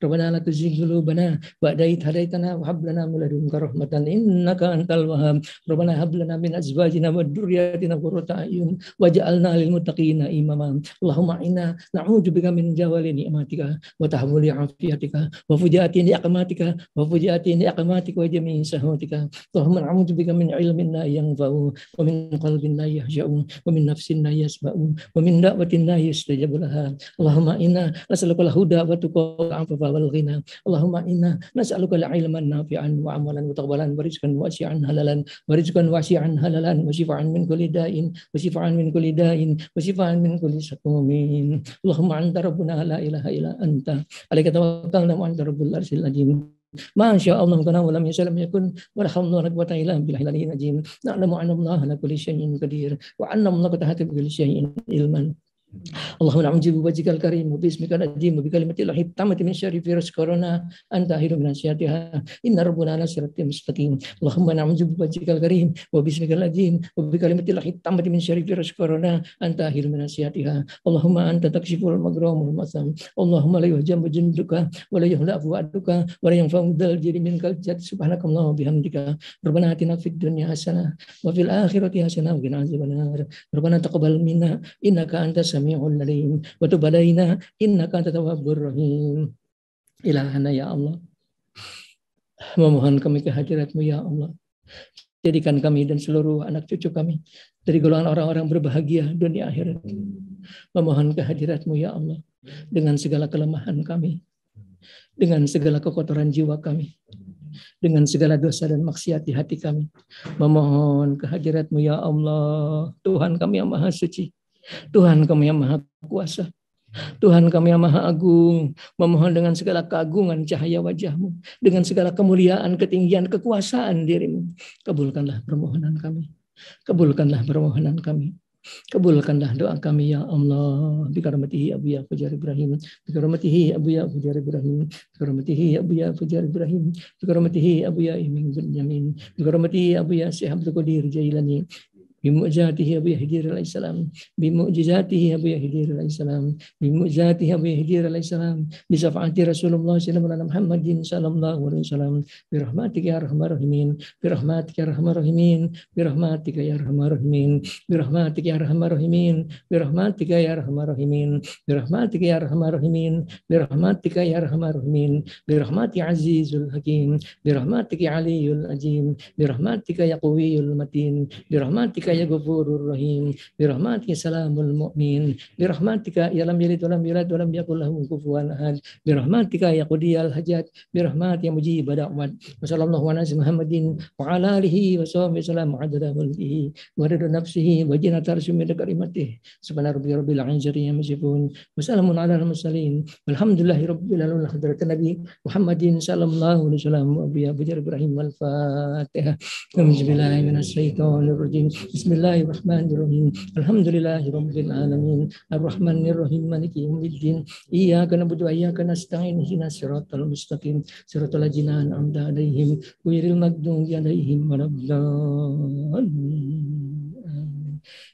ربنا لا تزغ قلوبنا بعد إذ hadaitana wa hab lana min ladunka rahmatan innaka antal wahhab. Rabbana hab lana min azwajina wa dzurriyyatina qurrata a'yun waj'alna lil muttaqina imama. Allahumma inna na'udzubika min zawali ni'matika wa tahwili 'afiyatika wa fujaati ni'matika wa fujaati ni'matika wa jami'i sahawatika. Allahumma na'udzubika min ilmin la yanfa'u wa min qalbin la yahsha'u wa min nafsin la yasba'u wa min da'watin la yustajabu laha. Allahumma inna nas'aluka al-huda wa tuqa wal 'afafa wal ghina. Allahumma inna nas'aluka al-ilman nafi'an wa 'amalan mutaqabbalan wa rizqan wasi'an halalan wa rizqan wasi'an halalan wa shifaan min kulli da'in wa shifaan min kulli da'in wa shifaan min kulli saqamin. Allahumma anta rabbuna la ilaha illa anta alaika tawakkalna wa anta rabbul arsyil azim. Masya Allah kana wa lam yasalam yakun wa la hawla wa la quwwata illa billahil aliyyil azim. Na'lamu anna Allah ala kulli syai'in qadir wa anna Allah qad ahata bi kulli syai'in ilman. Allahumma na'udzu biwajhikal karim wa bismikal azim wa bi kalimatil hitamati min syarri virus corona anta hirum min asyatiha inna rabbuna ala siratim mustaqim. Allahumma na'udzu biwajhikal karim wa bismikal azim wa bi kalimatil hitamati min syarri virus corona anta hirum min asyatiha. Allahumma anta takshiful maghrumul masam. Allahumma la yuhjamu junduka wa la yuhlafu aduka wa la yanfa'u dzal jiri minkal jad subhanakallah wa bihamdika. Rabbana atina fid dunya hasanah wa fil akhirati hasanah wa qina azabannar. Rabbana taqabbal minna innaka antas samiul alim wa tub alaina innaka antat tawwabur rahim. Ilahana ya Allah, memohon kami kehadirat-Mu ya Allah. Jadikan kami dan seluruh anak cucu kami dari golongan orang-orang berbahagia dunia akhirat. Memohon kehadirat-Mu ya Allah dengan segala kelemahan kami, dengan segala kekotoran jiwa kami, dengan segala dosa dan maksiat di hati kami. Memohon kehadirat-Mu ya Allah, Tuhan kami yang maha suci, Tuhan kami yang maha kuasa, Tuhan kami yang maha agung. Memohon dengan segala keagungan cahaya wajah-Mu, dengan segala kemuliaan, ketinggian, kekuasaan diri-Mu. Kabulkanlah permohonan kami, kabulkanlah permohonan kami, kabulkanlah doa kami ya Allah. Bikaramatihi Abuya Fajar Ibrahim, bikaramatihi Abuya Fajar Ibrahim, bikaramatihi Abuya Fajar Ibrahim, bikaramatihi Abuya Iming Benyamin, bikaramatihi Abuya Syekh Abdul Qadir Jailani, bimu'jizatihi Abu Hidir alaihissalam, bimu'jizatihi Abu Hidir alaihissalam, bimu'jizatihi Abu Hidir alaihissalam, bisyafa'ati Rasulullah sallallahu alaihi Muhammadin sallallahu alaihi wasallam, birahmatika ya arhamar rahimin, birahmatika ya arhamar rahimin, birahmatika ya arhamar rahimin, birahmatika ya arhamar rahimin, birahmatika ya arhamar rahimin, birahmatika ya arhamar rahimin, birahmatika ya arhamar rahimin, birahmati azizul hakim, birahmatika aliyul azim, birahmatika ya qawiyul matin, birahmatika ya ghafurur rahim, birahmatika salamul mu'min, birahmatika ya lam yalid wa lam yulad wa lam yakul lahu kufuwan ahad, birahmatika ya qudiyal hajat, birahmatika mujib da'wat. Wassallallahu ala Muhammadin wa ala alihi wa sahbihi wasallam adada mulkihi wa adada nafsihi wa jinata arsyihi karimatihi. Subhana rabbika rabbil izzati amma yasifun wa salamun ala al-mursalin walhamdulillahi rabbil alamin. Hadratan Nabi Muhammadin sallallahu alaihi wasallam wa bi Ibrahim al-Fatihah. Bismillahi minasyaitonir rajim. Bismillahirrahmanirrahim. Alhamdulillahirabbil alamin. Arrahmanirrahim. Maliki yaumiddin. Iyyaka na'budu wa iyyaka nasta'in. Ihdinas siratal mustaqim. Siratal ladzina an'amta 'alaihim ghairil maghdubi 'alaihim waladdallin.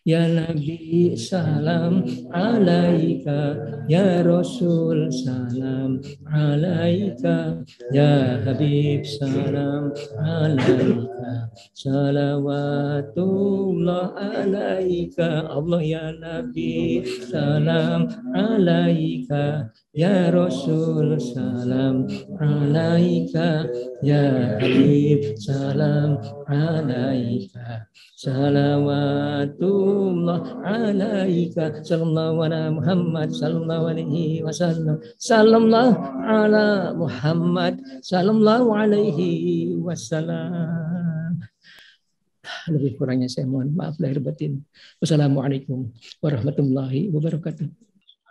Ya Nabi salam alaika, ya Rasul salam alaika, ya Habib salam alaika, salawatullah alaika. Allah ya Nabi salam alaika, ya Rasul salam alaika, ya Habib salam alaika, salawatullah alaika. Sallallahu ala Muhammad sallallahu alaihi wasallam, sallallahu ala Muhammad sallallahu alaihi wasallam. Lebih kurangnya saya mohon maaf lahir batin. Wassalamualaikum warahmatullahi wabarakatuh.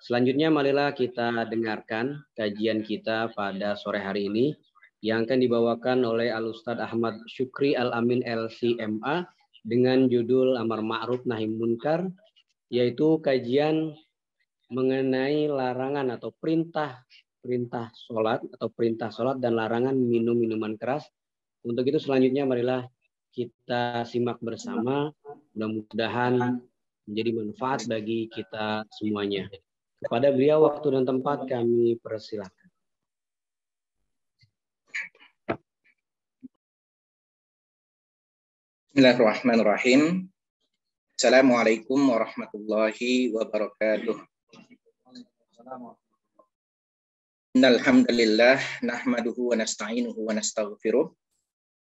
Selanjutnya marilah kita dengarkan kajian kita pada sore hari ini yang akan dibawakan oleh Al-Ustadz Ahmad Syukri Al-Amin LCMA dengan judul Amar Ma'ruf Nahi Munkar, yaitu kajian mengenai larangan atau perintah sholat dan larangan minum minuman keras. Untuk itu selanjutnya marilah kita simak bersama, mudah-mudahan menjadi manfaat bagi kita semuanya. Kepada beliau waktu dan tempat kami persilahkan. Bismillahirrahmanirrahim. Assalamualaikum warahmatullahi wabarakatuh. Innal hamdalillah nahmaduhu wa nasta'inuhu wa nastaghfiruh wa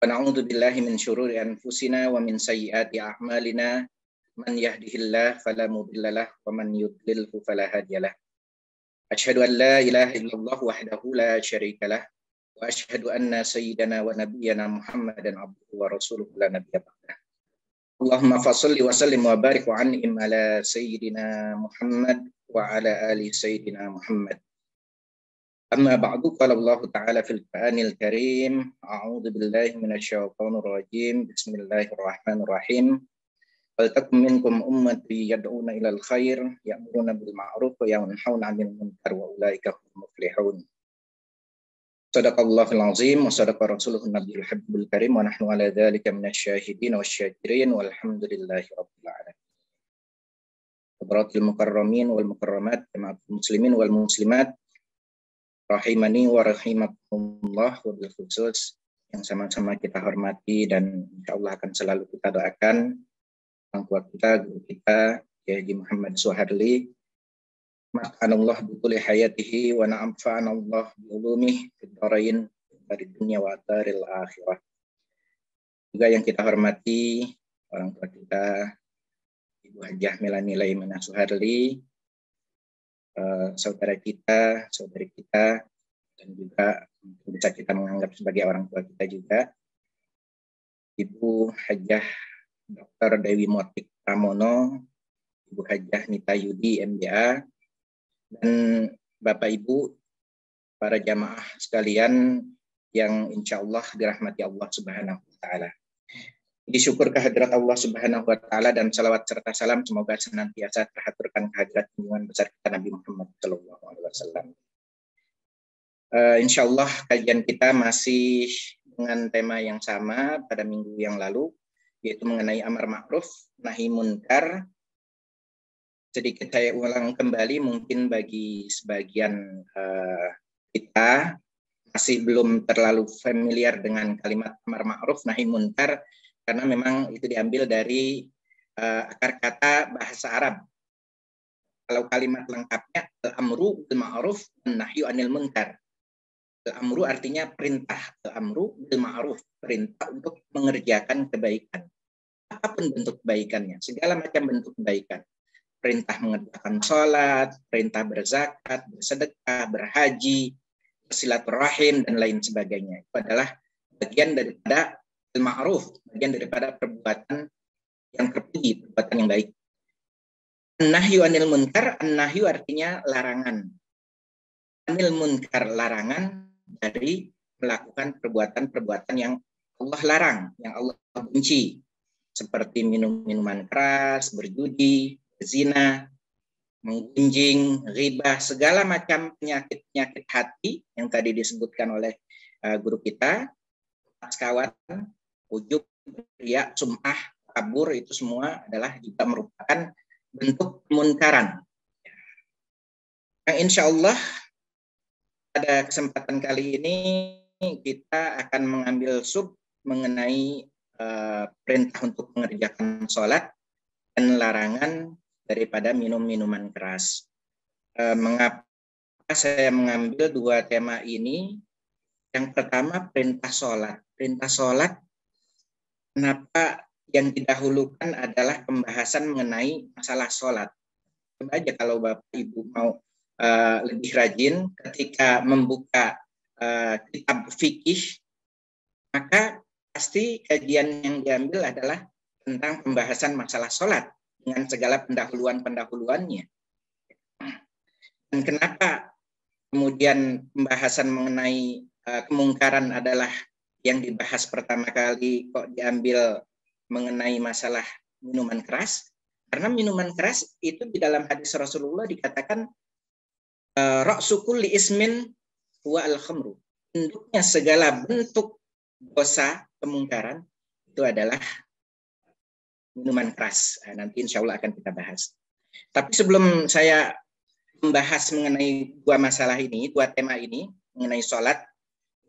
na'udzu billahi min syururi anfusina wa min sayyiati a'malina. Man yahdihillahu fala mudhillalah wa man yudlilhu fala hadiyalah. Asyhadu an la ilaha illallah wahdahu la syarikalah wa asyhadu anna sayyidana wa nabiyyana Muhammadan abduhu wa rasuluhu la nabiyya ba'dah. Allahumma fasholli wa sallim wa barik wa an'im ala sayyidina Muhammad wa ala ali sayyidina Muhammad. Amma ba'du, qala Allah ta'ala fil Qur'anil Karim, a'udzu billahi minasyaitonir rajim. Bismillahirrahmanirrahim. Wal takum minkum ummatun yad'una ilal khair, ya'muruna bil ma'ruf wa yanhauna 'anil munkar wa ulaika humul muflihun. Shadaqallahul azim wa sadaqa rasuluhun nabiyul habibul karim wa nahnu ala dzalika minasyahidin wasyakirin walhamdulillahi rabbil alamin. Hadratil mukarramin wal mukarramat, jama'atul muslimin wal muslimat, rahimani wa rahimakumullah, wabil khusus yang sama-sama kita hormati dan insyaallah akan selalu kita doakan orang tua kita, guru kita, Kiai Haji Muhammad Suharli, ma'anallah bikuli hayatihi wa na'amfa'anallah bi'ulumih fid-dharain dari dunia wa daril akhirah. Juga yang kita hormati orang tua kita, Ibu Hajah Melani Laimana Suharli, saudara kita, saudari kita, dan juga bisa kita menganggap sebagai orang tua kita juga, Ibu Hajah Dr. Dewi Motik Pramono, Ibu Hajah Nita Yudi MBA, dan Bapak Ibu, para jamaah sekalian yang insya Allah dirahmati Allah Subhanahu wa Ta'ala. Disyukur kehadirat Allah Subhanahu wa Ta'ala dan salawat serta salam semoga senantiasa terhaturkan kehadirat junjungan besar kita Nabi Muhammad SAW. Insya Allah kajian kita masih dengan tema yang sama pada minggu yang lalu, yaitu mengenai amar ma'ruf nahi munkar. Sedikit saya ulang kembali, mungkin bagi sebagian kita masih belum terlalu familiar dengan kalimat amar ma'ruf nahi munkar, karena memang itu diambil dari akar kata bahasa Arab. Kalau kalimat lengkapnya al-amru bil ma'ruf wan nahyu anil munkar. Al-amru artinya perintah, al-amru bil ma'ruf, perintah untuk mengerjakan kebaikan. Apapun bentuk kebaikannya, segala macam bentuk kebaikan. Perintah mengerjakan sholat, perintah berzakat, bersedekah, berhaji, bersilaturahim, dan lain sebagainya. Itu adalah bagian daripada al-ma'ruf, bagian daripada perbuatan yang terpuji, perbuatan yang baik. An-nahyu anil munkar, an-nahyu artinya larangan. Anil munkar, larangan dari melakukan perbuatan-perbuatan yang Allah larang, yang Allah benci. Seperti minum minuman keras, berjudi, zina, menggunjing, ghibah, segala macam penyakit-penyakit hati yang tadi disebutkan oleh guru kita, sekawan, ujub, riya, sum'ah, kabur, itu semua adalah juga merupakan bentuk kemunkaran. Yang insya Allah pada kesempatan kali ini kita akan mengambil mengenai perintah untuk mengerjakan sholat dan larangan daripada minum minuman keras. Mengapa saya mengambil dua tema ini? Yang pertama perintah sholat. Perintah sholat, kenapa yang didahulukan adalah pembahasan mengenai masalah sholat. Coba aja kalau Bapak Ibu mau lebih rajin ketika membuka kitab fikih, maka pasti kajian yang diambil adalah tentang pembahasan masalah sholat dengan segala pendahuluan-pendahuluannya. Dan kenapa kemudian pembahasan mengenai kemungkaran adalah yang dibahas pertama kali kok diambil mengenai masalah minuman keras? Karena minuman keras itu di dalam hadis Rasulullah dikatakan ra'su kulli ismin huwa al-khamru. Induknya segala bentuk dosa kemungkaran itu adalah minuman keras. Nanti insya Allah akan kita bahas. Tapi sebelum saya membahas mengenai dua masalah ini, dua tema ini, mengenai sholat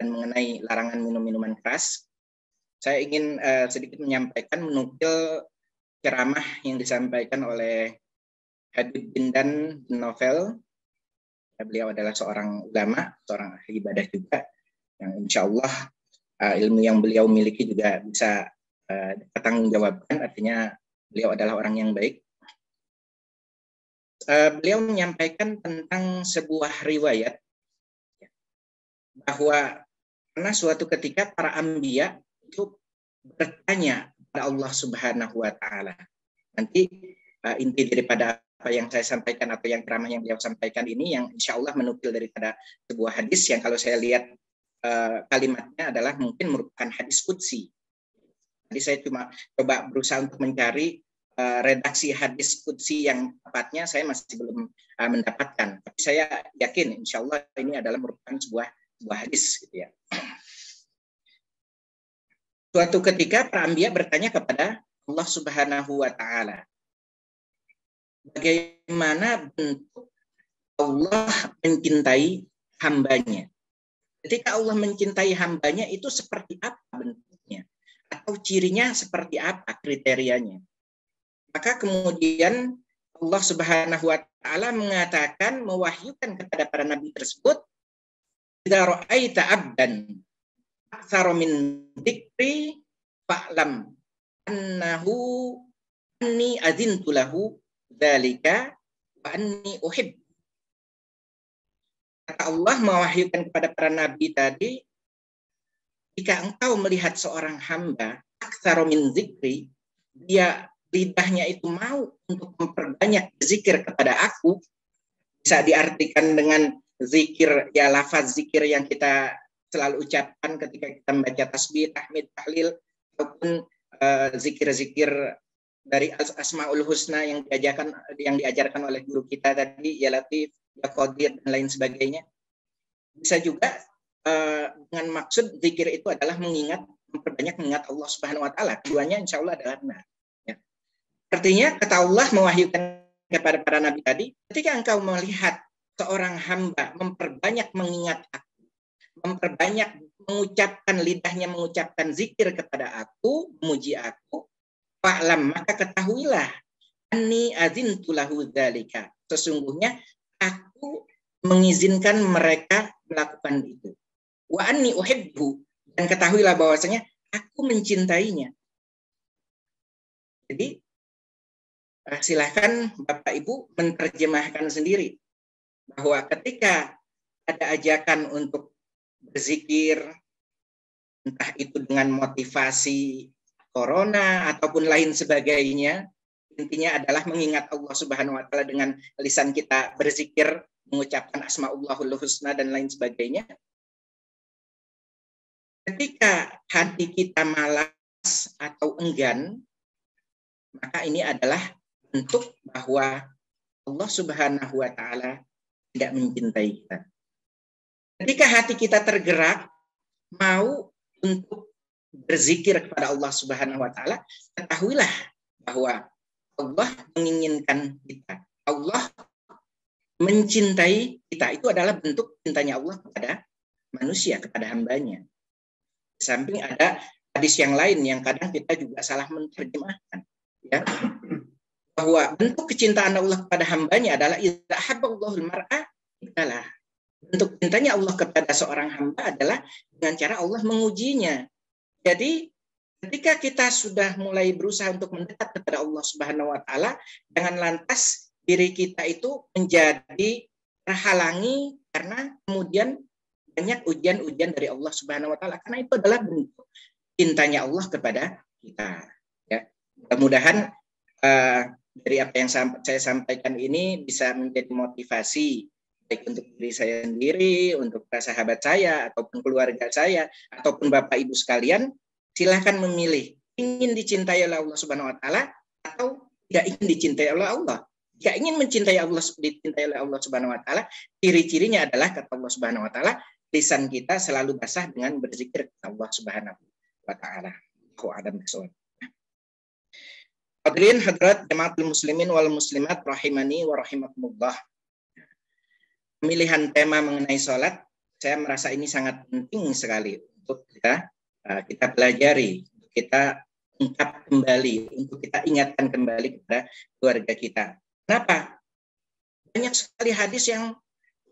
dan mengenai larangan minum minuman keras, saya ingin sedikit menyampaikan, menukil ceramah yang disampaikan oleh Habib Bindan bin Novel. Beliau adalah seorang ulama, seorang ahli ibadah juga, yang insya Allah ilmu yang beliau miliki juga bisa dipertanggungjawabkan, artinya beliau adalah orang yang baik. Beliau menyampaikan tentang sebuah riwayat bahwa karena suatu ketika para anbiya itu bertanya kepada Allah Subhanahu wa taala. Nanti inti daripada apa yang saya sampaikan atau yang ceramah yang beliau sampaikan ini yang insya Allah menukil daripada sebuah hadis yang kalau saya lihat kalimatnya adalah mungkin merupakan hadis qudsi. Jadi saya cuma coba berusaha untuk mencari redaksi hadis qudsi yang tepatnya, saya masih belum mendapatkan. Tapi saya yakin insya Allah ini adalah merupakan sebuah hadis gitu ya. Suatu ketika para anbiya bertanya kepada Allah Subhanahu wa taala, bagaimana bentuk Allah mencintai hambanya? Ketika Allah mencintai hambanya itu seperti apa bentuknya? Atau cirinya seperti apa kriterianya? Maka kemudian Allah Subhanahu wa taala mengatakan, mewahyukan kepada para nabi tersebut, "Idza ra'aita 'abdan aktsara min dzikri fa'lam annahu anni adzintu lahu dzalika wa anni uhib." Kata Allah mewahyukan kepada para nabi tadi, jika engkau melihat seorang hamba aktsara min dzikri, dia lidahnya itu mau untuk memperbanyak zikir kepada aku, bisa diartikan dengan zikir, ya lafaz zikir yang kita selalu ucapkan ketika kita membaca tasbih, tahmid, tahlil, ataupun zikir-zikir dari Asmaul Husna yang diajarkan oleh guru kita tadi, ya Latif, ya Qadir, dan lain sebagainya. Bisa juga dengan maksud zikir itu adalah memperbanyak mengingat Allah Subhanahu wa taala. Keduanya insya Allah adalah benar. Artinya kata Allah mewahyukan kepada para nabi tadi, ketika engkau melihat seorang hamba memperbanyak mengingat aku, memperbanyak mengucapkan lidahnya, mengucapkan zikir kepada aku, memuji aku, fa'lam, maka ketahuilah, anni azintu lahu dzalika, sesungguhnya aku mengizinkan mereka melakukan itu. Wa anni uhibbu, dan ketahuilah bahwasanya aku mencintainya. Jadi silahkan Bapak Ibu menerjemahkan sendiri bahwa ketika ada ajakan untuk berzikir, entah itu dengan motivasi corona ataupun lain sebagainya, intinya adalah mengingat Allah Subhanahu wa taala dengan lisan kita, berzikir, mengucapkan Asmaullahul Husna dan lain sebagainya. Ketika hati kita malas atau enggan, maka ini adalah bentuk bahwa Allah Subhanahu wa taala tidak mencintai kita. Ketika hati kita tergerak mau untuk berzikir kepada Allah Subhanahu wa taala, ketahuilah bahwa Allah menginginkan kita. Allah mencintai kita. Itu adalah bentuk cintanya Allah kepada manusia, kepada hambanya. Di samping ada hadis yang lain yang kadang kita juga salah menerjemahkan, ya. Bahwa bentuk kecintaan Allah kepada hambanya adalah idza habballahul mar'a ibtalah. Bentuk cintanya Allah kepada seorang hamba adalah dengan cara Allah mengujinya. Jadi ketika kita sudah mulai berusaha untuk mendekat kepada Allah Subhanahu wa taala, jangan lantas diri kita itu menjadi terhalangi karena kemudian banyak ujian-ujian dari Allah Subhanahu wa taala, karena itu adalah bentuk cintanya Allah kepada kita, ya. Mudah-mudahan dari apa yang saya sampaikan ini bisa menjadi motivasi baik untuk diri saya sendiri, untuk para sahabat saya, ataupun keluarga saya, ataupun Bapak Ibu sekalian. Silahkan memilih, ingin dicintai oleh Allah Subhanahu wa taala atau tidak ingin dicintai oleh Allah. Jika ingin mencintai Allah, dicintai oleh Allah Subhanahu wa taala, ciri-cirinya adalah kata Allah Subhanahu wa taala, lisan kita selalu basah dengan berzikir kepada Allah Subhanahu wa taala. Hadirin hadirat jamaatul muslimin wal muslimat rahimani wa rahimakumullah. Pemilihan tema mengenai sholat, saya merasa ini sangat penting sekali untuk kita pelajari kita ungkap kembali, untuk kita ingatkan kembali kepada keluarga kita. Kenapa? Banyak sekali hadis yang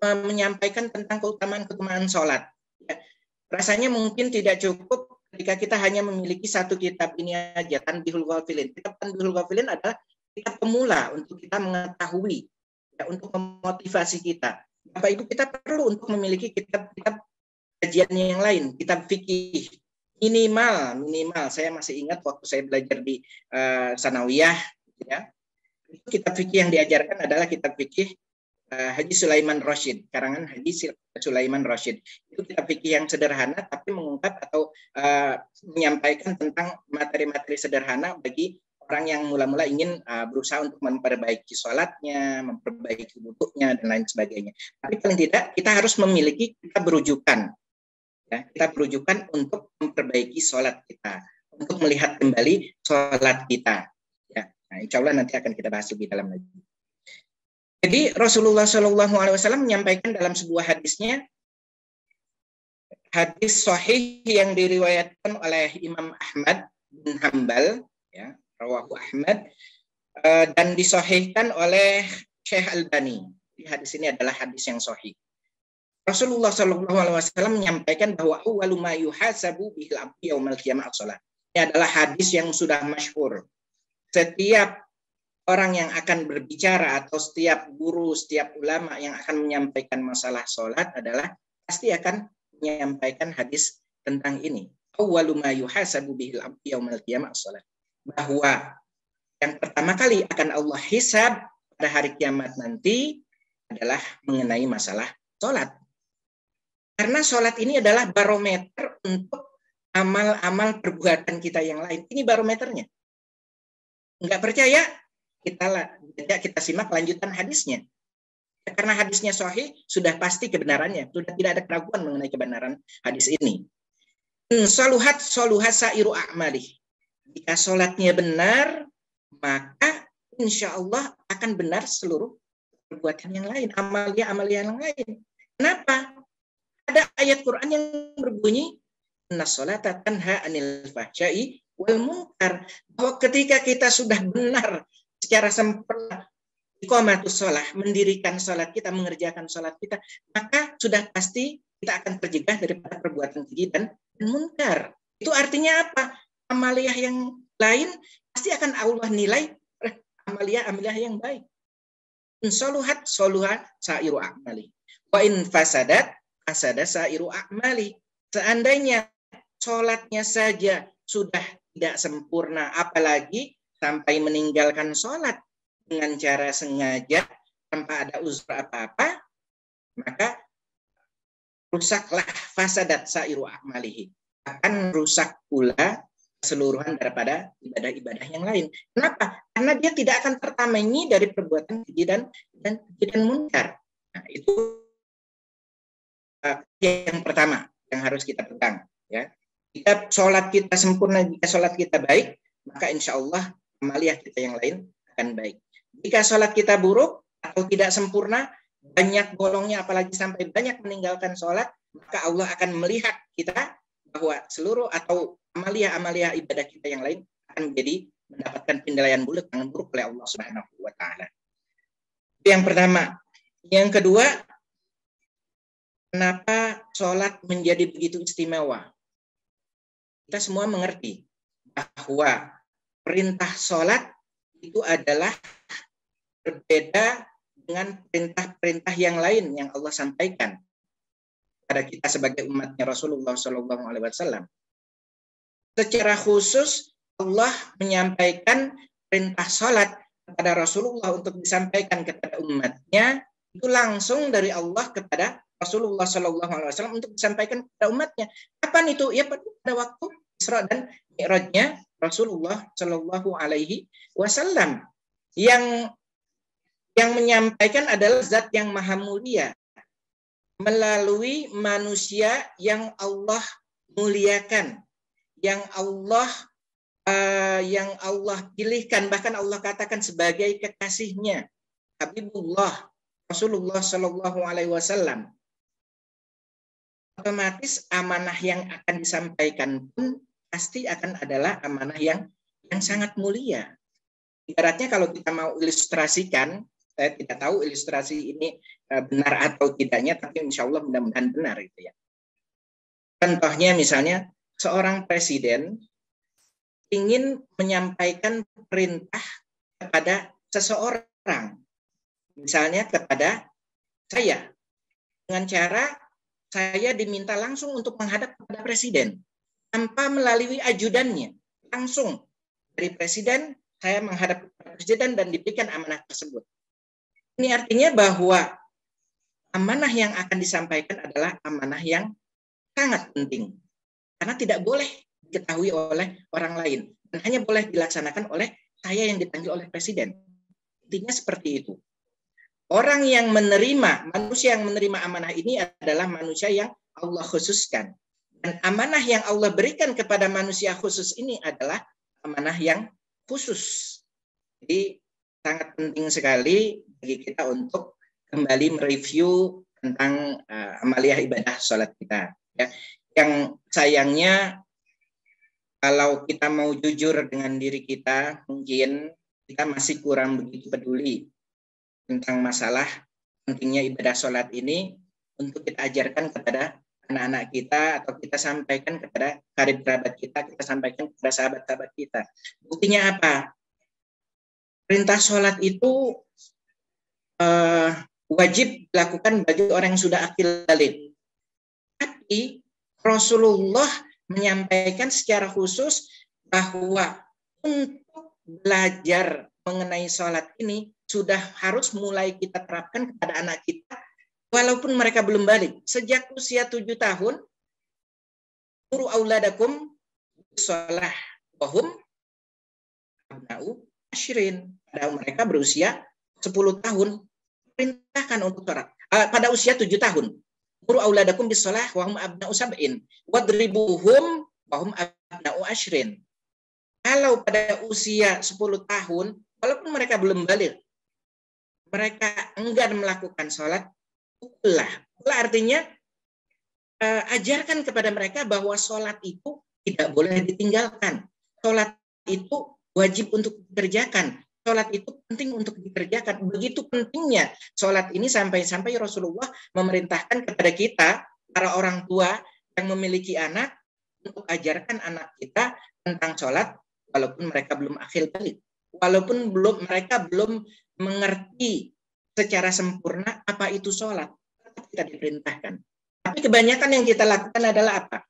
menyampaikan tentang keutamaan sholat. Ya, rasanya mungkin tidak cukup ketika kita hanya memiliki satu kitab ini aja, Tanbihul Ghafilin. Kitab Tanbihul Ghafilin adalah kitab pemula untuk kita mengetahui, ya, untuk memotivasi kita. Bapak Ibu, kita perlu untuk memiliki kitab-kitab kajian yang lain, kitab fikih. Minimal saya masih ingat waktu saya belajar di Sanawiyah, ya, itu kitab fikih yang diajarkan adalah kitab fikih Haji Sulaiman Rasyid, karangan Haji Sulaiman Rasyid. Itu kitab fikih yang sederhana tapi mengungkap atau menyampaikan tentang materi-materi sederhana bagi orang yang mula-mula ingin berusaha untuk memperbaiki sholatnya, memperbaiki wudhunya, dan lain sebagainya. Tapi paling tidak kita harus memiliki kitab rujukan. Ya, kita berujukan untuk memperbaiki sholat kita, untuk melihat kembali sholat kita. Ya, nah, insya Allah nanti akan kita bahas lebih dalam lagi. Jadi Rasulullah SAW menyampaikan dalam sebuah hadisnya, hadis sahih yang diriwayatkan oleh Imam Ahmad bin Hanbal, ya, rawahu Ahmad, dan disahihkan oleh Syekh Albani. Hadis ini adalah hadis yang sahih. Rasulullah SAW menyampaikan bahwa awwalu ma yuhasabu bihil abdi yaumal qiyamah as-shalah. Ini adalah hadis yang sudah masyhur. Setiap orang yang akan berbicara atau setiap guru, setiap ulama yang akan menyampaikan masalah sholat adalah pasti akan menyampaikan hadis tentang ini. Awwalu ma yuhasabu bihil abdi yaumal qiyamah as-shalah. Bahwa yang pertama kali akan Allah hisab pada hari kiamat nanti adalah mengenai masalah sholat. Karena sholat ini adalah barometer untuk amal-amal perbuatan kita yang lain. Ini barometernya. Enggak percaya? Kita simak lanjutan hadisnya. Karena hadisnya sahih, sudah pasti kebenarannya. Sudah tidak ada keraguan mengenai kebenaran hadis ini. Saluhat sairu a'malih. Jika sholatnya benar, maka insya Allah akan benar seluruh perbuatan yang lain. Amalia yang lain. Kenapa? Ada ayat Quran yang berbunyi, "Innas sholata tanha 'anil fahsya'i wal munkar." Bahwa ketika kita sudah benar secara sempurna iqamatus shalah, mendirikan salat kita, mengerjakan salat kita, maka sudah pasti kita akan tercegah daripada perbuatan keji dan munkar. Itu artinya apa? Amaliyah yang lain pasti akan Allah nilai amaliyah yang baik. Insoluhat soluhat sairu a'mali. Wa in fasadat asada sairu a'mali. Seandainya sholatnya saja sudah tidak sempurna, apalagi sampai meninggalkan sholat dengan cara sengaja tanpa ada uzur apa-apa, maka rusaklah fasadat sairu a'malihi. Akan rusak pula keseluruhan daripada ibadah-ibadah yang lain. Kenapa? Karena dia tidak akan tertamengi dari perbuatan keji dan munkar. Nah, itu yang pertama yang harus kita pegang, ya. Jika sholat kita sempurna, jika sholat kita baik, maka insya Allah amaliyah kita yang lain akan baik. Jika sholat kita buruk atau tidak sempurna, banyak bolongnya, apalagi sampai banyak meninggalkan sholat, maka Allah akan melihat kita bahwa seluruh atau amaliyah ibadah kita yang lain akan menjadi mendapatkan penilaian buruk oleh Allah Subhanahu wa taala. Itu yang pertama. Yang kedua, kenapa sholat menjadi begitu istimewa? Kita semua mengerti bahwa perintah sholat itu adalah berbeda dengan perintah-perintah yang lain yang Allah sampaikan kepada kita sebagai umatnya Rasulullah SAW. Secara khusus Allah menyampaikan perintah sholat kepada Rasulullah untuk disampaikan kepada umatnya itu langsung dari Allah kepada Rasulullah SAW untuk disampaikan kepada umatnya. Kapan itu? Ya pada waktu Isra dan Mi'rajnya Rasulullah SAW. Yang menyampaikan adalah zat yang maha mulia melalui manusia yang Allah muliakan, yang Allah pilihkan, bahkan Allah katakan sebagai kekasihnya, Habibullah Rasulullah SAW. Otomatis amanah yang akan disampaikan pun pasti akan adalah amanah yang sangat mulia. Ibaratnya kalau kita mau ilustrasikan, saya tidak tahu ilustrasi ini benar atau tidaknya, tapi insya Allah mudah-mudahan benar itu ya. Contohnya misalnya seorang presiden ingin menyampaikan perintah kepada seseorang, misalnya kepada saya, dengan cara saya diminta langsung untuk menghadap kepada presiden tanpa melalui ajudannya, langsung dari presiden saya menghadap kepada presiden dan diberikan amanah tersebut. Ini artinya bahwa amanah yang akan disampaikan adalah amanah yang sangat penting karena tidak boleh diketahui oleh orang lain dan hanya boleh dilaksanakan oleh saya yang dipanggil oleh presiden. Intinya seperti itu. Orang yang menerima, manusia yang menerima amanah ini adalah manusia yang Allah khususkan. Dan amanah yang Allah berikan kepada manusia khusus ini adalah amanah yang khusus. Jadi sangat penting sekali bagi kita untuk kembali mereview tentang amaliyah ibadah sholat kita. Ya. Yang sayangnya kalau kita mau jujur dengan diri kita, mungkin kita masih kurang begitu peduli tentang masalah pentingnya ibadah sholat ini untuk kita ajarkan kepada anak-anak kita atau kita sampaikan kepada karib kerabat kita sampaikan kepada sahabat-sahabat kita. Buktinya apa? Perintah sholat itu wajib dilakukan bagi orang yang sudah akil balik. Tapi Rasulullah menyampaikan secara khusus bahwa untuk belajar mengenai sholat ini sudah harus mulai kita terapkan kepada anak kita walaupun mereka belum balik. Sejak usia 7 tahun, muru auladakum sholah wahum abna'u asyrin. Pada mereka berusia 10 tahun, perintahkan untuk sholat. Pada usia 7 tahun, muru auladakum bisolah wahum abna'u sab'in wadribuhum wahum abna'u asyrin. Kalau pada usia 10 tahun, walaupun mereka belum balik, mereka enggan melakukan sholat, pukullah. Pukullah artinya ajarkan kepada mereka bahwa sholat itu tidak boleh ditinggalkan. Sholat itu wajib untuk dikerjakan. Sholat itu penting untuk dikerjakan. Begitu pentingnya sholat ini sampai-sampai Rasulullah memerintahkan kepada kita, para orang tua yang memiliki anak, untuk ajarkan anak kita tentang sholat walaupun mereka belum akil balik. Walaupun mereka belum mengerti secara sempurna apa itu sholat. Kita diperintahkan. Tapi kebanyakan yang kita lakukan adalah apa?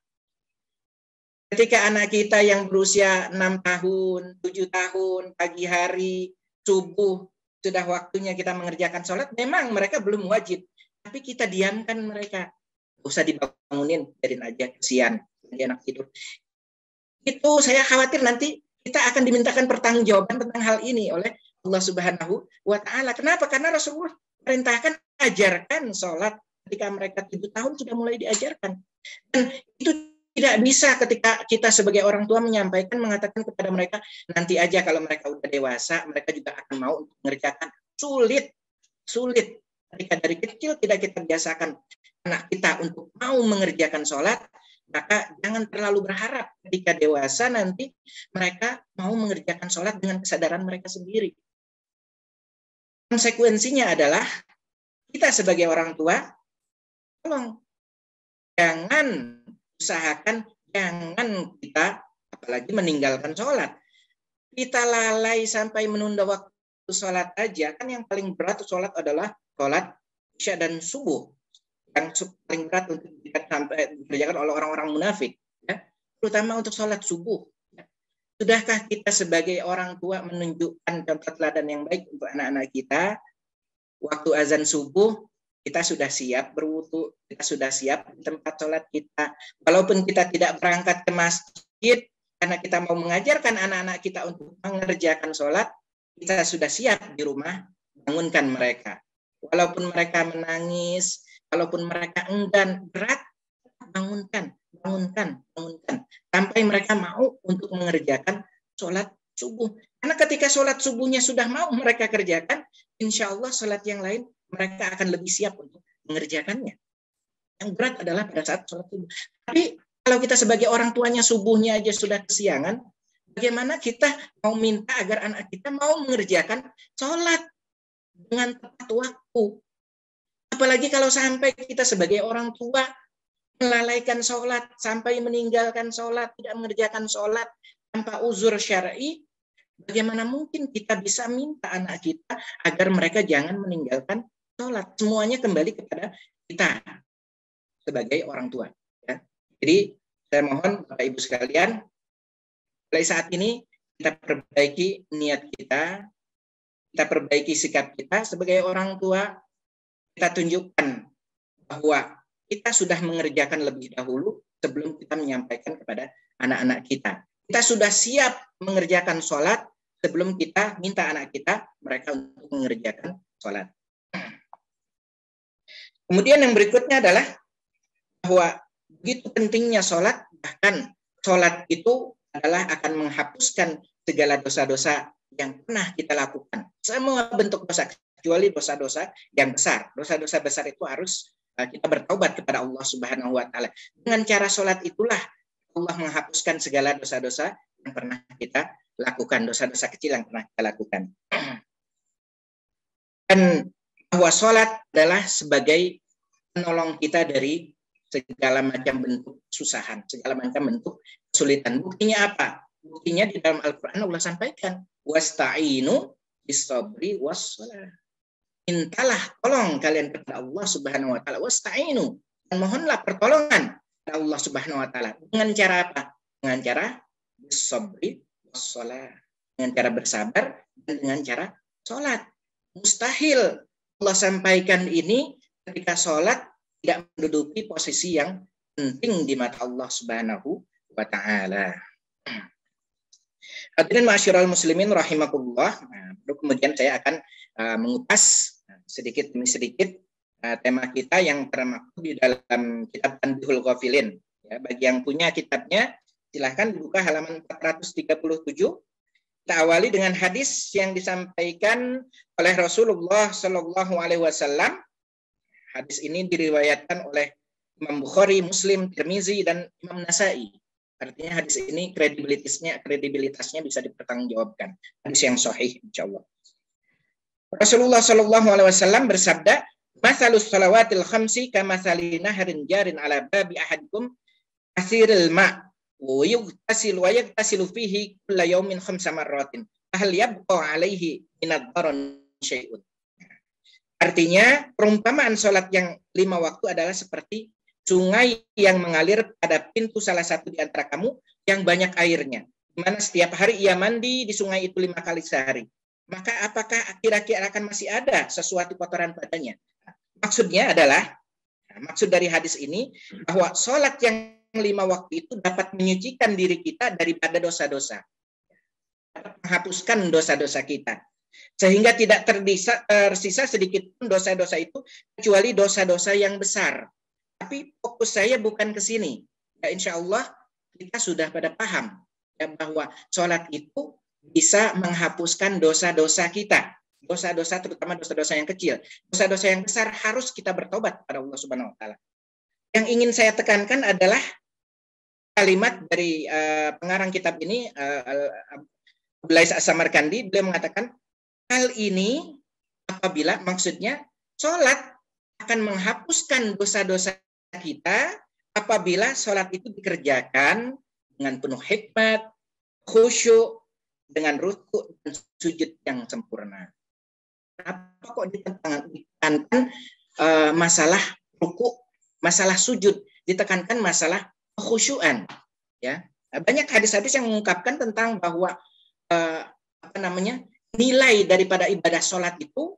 Ketika anak kita yang berusia 6 tahun, 7 tahun, pagi hari, subuh, sudah waktunya kita mengerjakan sholat, memang mereka belum wajib. Tapi kita diamkan mereka. Nggak usah dibangunin, biarin aja, kesian. Dia anak tidur. Itu saya khawatir nanti kita akan dimintakan pertanggungjawaban tentang hal ini oleh Allah Subhanahu wa Ta'ala. Kenapa? Karena Rasulullah perintahkan ajarkan sholat ketika mereka 7 tahun sudah mulai diajarkan. Dan itu tidak bisa ketika kita sebagai orang tua menyampaikan, mengatakan kepada mereka, nanti aja kalau mereka udah dewasa, mereka juga akan mau untuk mengerjakan. Sulit. Ketika dari kecil tidak kita biasakan anak kita untuk mau mengerjakan sholat, maka jangan terlalu berharap ketika dewasa nanti mereka mau mengerjakan sholat dengan kesadaran mereka sendiri. Konsekuensinya adalah kita sebagai orang tua, tolong jangan usahakan jangan kita apalagi meninggalkan sholat. Kita lalai sampai menunda waktu sholat aja, kan yang paling berat sholat adalah sholat isya dan subuh. Yang paling berat untuk dikerjakan oleh orang-orang munafik, ya, terutama untuk sholat subuh. Ya. Sudahkah kita sebagai orang tua menunjukkan contoh teladan yang baik untuk anak-anak kita? Waktu azan subuh, kita sudah siap berwudu, kita sudah siap di tempat sholat kita. Walaupun kita tidak berangkat ke masjid, karena kita mau mengajarkan anak-anak kita untuk mengerjakan sholat, kita sudah siap di rumah, bangunkan mereka. Walaupun mereka menangis, walaupun mereka enggan, berat, bangunkan. Sampai mereka mau untuk mengerjakan sholat subuh. Karena ketika sholat subuhnya sudah mau mereka kerjakan, insya Allah sholat yang lain mereka akan lebih siap untuk mengerjakannya. Yang berat adalah pada saat sholat subuh. Tapi Kalau kita sebagai orang tuanya subuhnya aja sudah kesiangan, bagaimana kita mau minta agar anak kita mau mengerjakan sholat dengan tepat waktu? Apalagi kalau sampai kita sebagai orang tua melalaikan sholat, sampai meninggalkan sholat, tidak mengerjakan sholat tanpa uzur syar'i, bagaimana mungkin kita bisa minta anak kita agar mereka jangan meninggalkan sholat? Semuanya kembali kepada kita sebagai orang tua. Ya. Jadi saya mohon Bapak Ibu sekalian, mulai saat ini kita perbaiki niat kita perbaiki sikap kita sebagai orang tua, kita tunjukkan bahwa kita sudah mengerjakan lebih dahulu sebelum kita menyampaikan kepada anak-anak kita. Kita sudah siap mengerjakan sholat sebelum kita minta anak kita mereka untuk mengerjakan sholat. Kemudian yang berikutnya adalah bahwa begitu pentingnya sholat, bahkan sholat itu adalah akan menghapuskan segala dosa-dosa yang pernah kita lakukan. Semua bentuk dosa, kecuali dosa-dosa yang besar. Dosa-dosa besar itu harus kita bertaubat kepada Allah Subhanahu wa Ta'ala. Dengan cara sholat itulah Allah menghapuskan segala dosa-dosa yang pernah kita lakukan, dosa-dosa kecil yang pernah kita lakukan. Dan bahwa sholat adalah sebagai penolong kita dari segala macam bentuk kesusahan, segala macam bentuk kesulitan. Buktinya apa? Buktinya di dalam Al-Quran Allah sampaikan, wasta'inu bis-sabri was-shalah. Mintalah tolong kalian kepada Allah Subhanahu wa Ta'ala, wasta'inu, dan mohonlah pertolongan kepada Allah Subhanahu wa Ta'ala. Dengan cara apa? Dengan cara bis-sabri was-shalah. Dengan cara bersabar dan dengan cara sholat. Mustahil Allah sampaikan ini ketika sholat tidak menduduki posisi yang penting di mata Allah Subhanahu wa Ta'ala. Hadirin ma'asyiral muslimin rahimakumullah. Kemudian saya akan mengupas sedikit demi sedikit tema kita yang termaktub di dalam kitab Tanbihul Ghafilin. Ya, bagi yang punya kitabnya, silahkan dibuka halaman 437. Kita awali dengan hadis yang disampaikan oleh Rasulullah Shallallahu Alaihi Wasallam. Hadis ini diriwayatkan oleh Imam Bukhari, Muslim, Tirmizi, dan Imam Nasai. Artinya hadis ini kredibilitasnya bisa dipertanggungjawabkan. Hadis yang sahih, insyaallah. Rasulullah Shallallahu Alaihi Wasallam bersabda, "Masalus salawatil khamsi kamathali naharin jarin ala babi ahadikum asiril ma' wa yaghtasilu fihi kulla yawmin khamsa marratin. Hal yabqa alaihi minad daran syai'un." Artinya, perumpamaan sholat yang 5 waktu adalah seperti sungai yang mengalir pada pintu salah satu di antara kamu yang banyak airnya. Di mana setiap hari ia mandi di sungai itu 5 kali sehari. Maka apakah kira-kira akan masih ada sesuatu kotoran padanya? Maksudnya adalah, maksud dari hadis ini, bahwa sholat yang 5 waktu itu dapat menyucikan diri kita daripada dosa-dosa. Dapat menghapuskan dosa-dosa kita. Sehingga tidak tersisa sedikit pun dosa-dosa itu, kecuali dosa-dosa yang besar. Tapi fokus saya bukan ke sini. Ya, insya Allah kita sudah pada paham ya, bahwa sholat itu bisa menghapuskan dosa-dosa kita. Dosa-dosa, terutama dosa-dosa yang kecil. Dosa-dosa yang besar harus kita bertobat pada Allah Subhanahu wa Ta'ala. Yang ingin saya tekankan adalah kalimat dari pengarang kitab ini, Abdullah As-Samarkandi. Beliau mengatakan, hal ini apabila maksudnya sholat akan menghapuskan dosa-dosa kita apabila sholat itu dikerjakan dengan penuh hikmat, khusyuk, dengan ruku dan sujud yang sempurna. Apa kok ditekankan masalah ruku, masalah sujud, ditekankan masalah kekhusyuan? Ya, banyak hadis-hadis yang mengungkapkan tentang bahwa nilai daripada ibadah sholat itu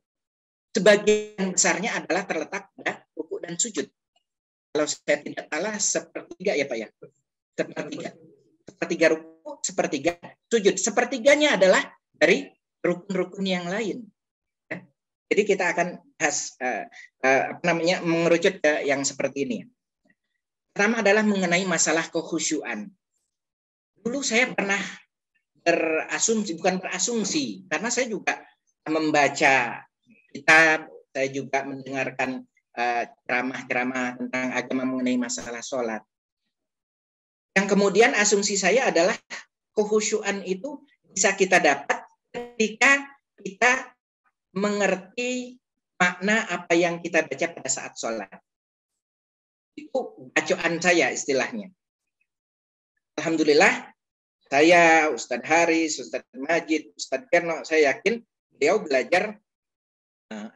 sebagian besarnya adalah terletak pada ruku dan sujud. Kalau saya tidak salah sepertiga ya Pak ya, sepertiga ruku, sepertiga sujud. Sepertiganya adalah dari rukun-rukun yang lain. Ya. Jadi kita akan bahas mengerucut ke yang seperti ini. Pertama adalah mengenai masalah kekhusyuan. Dulu saya pernah bukan berasumsi, karena saya juga membaca kitab, saya juga mendengarkan ceramah-ceramah tentang agama mengenai masalah sholat. Yang kemudian asumsi saya adalah kekhusyuan itu bisa kita dapat ketika kita mengerti makna apa yang kita baca pada saat sholat. Itu bacaan saya istilahnya. Alhamdulillah, saya, Ustadz Haris, Ustadz Majid, Ustadz Kerno, saya yakin beliau belajar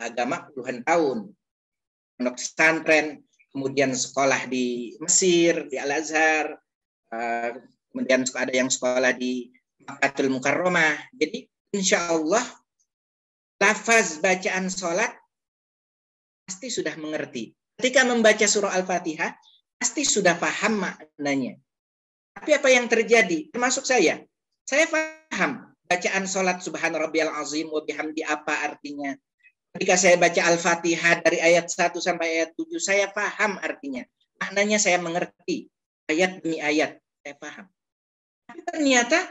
agama puluhan tahun. Pondok pesantren, kemudian sekolah di Mesir, di Al-Azhar, kemudian ada yang sekolah di Makkatul Mukarramah. Jadi insya Allah lafaz bacaan sholat pasti sudah mengerti. Ketika membaca surah Al-Fatihah, pasti sudah paham maknanya. Tapi apa yang terjadi? Termasuk saya paham bacaan sholat Subhana Rabbiyal Azim wa bihamdi apa artinya. Ketika saya baca Al-Fatihah dari ayat 1 sampai ayat 7, saya paham artinya. Maknanya saya mengerti. Ayat demi ayat, saya paham. Tapi ternyata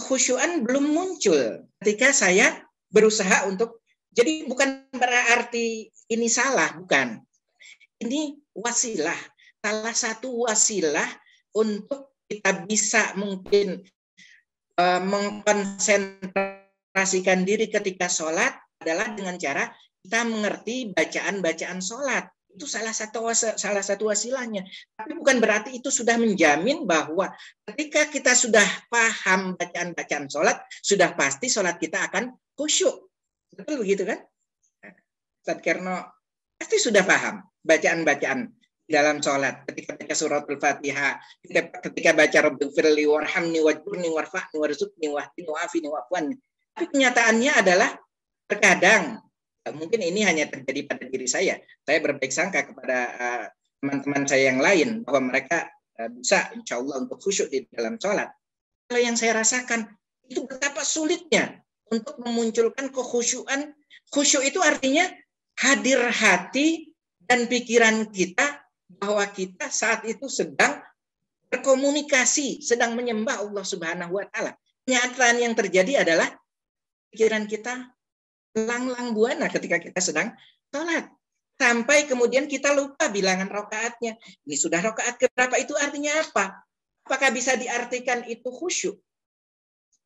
khusyuan belum muncul ketika saya berusaha untuk, jadi bukan berarti ini salah, bukan. Ini wasilah, salah satu wasilah untuk kita bisa mungkin mengkonsentrasikan diri ketika sholat adalah dengan cara kita mengerti bacaan-bacaan sholat. Itu salah satu wasilahnya. Tapi bukan berarti itu sudah menjamin bahwa ketika kita sudah paham bacaan-bacaan sholat, sudah pasti sholat kita akan khusyuk. Betul begitu kan? Ustadz Kerno pasti sudah paham bacaan-bacaan dalam sholat. Ketika baca suratul Fatihah, ketika baca Rabbighfirli warhamni wajburni warfa'ni warzuqni wahdini wa'afini wa'afwani. Tapi kenyataannya adalah terkadang, mungkin ini hanya terjadi pada diri saya berbaik sangka kepada teman-teman saya yang lain bahwa mereka bisa insya Allah untuk khusyuk di dalam sholat. Kalau yang saya rasakan itu betapa sulitnya untuk memunculkan kekhusyuan. Khusyuk itu artinya hadir hati dan pikiran kita bahwa kita saat itu sedang berkomunikasi, sedang menyembah Allah Subhanahu wa Ta'ala. Kenyataan yang terjadi adalah pikiran kita lang-lang buana ketika kita sedang sholat. Sampai kemudian kita lupa bilangan rakaatnya. Ini sudah rakaat keberapa, itu artinya apa? Apakah bisa diartikan itu khusyuk?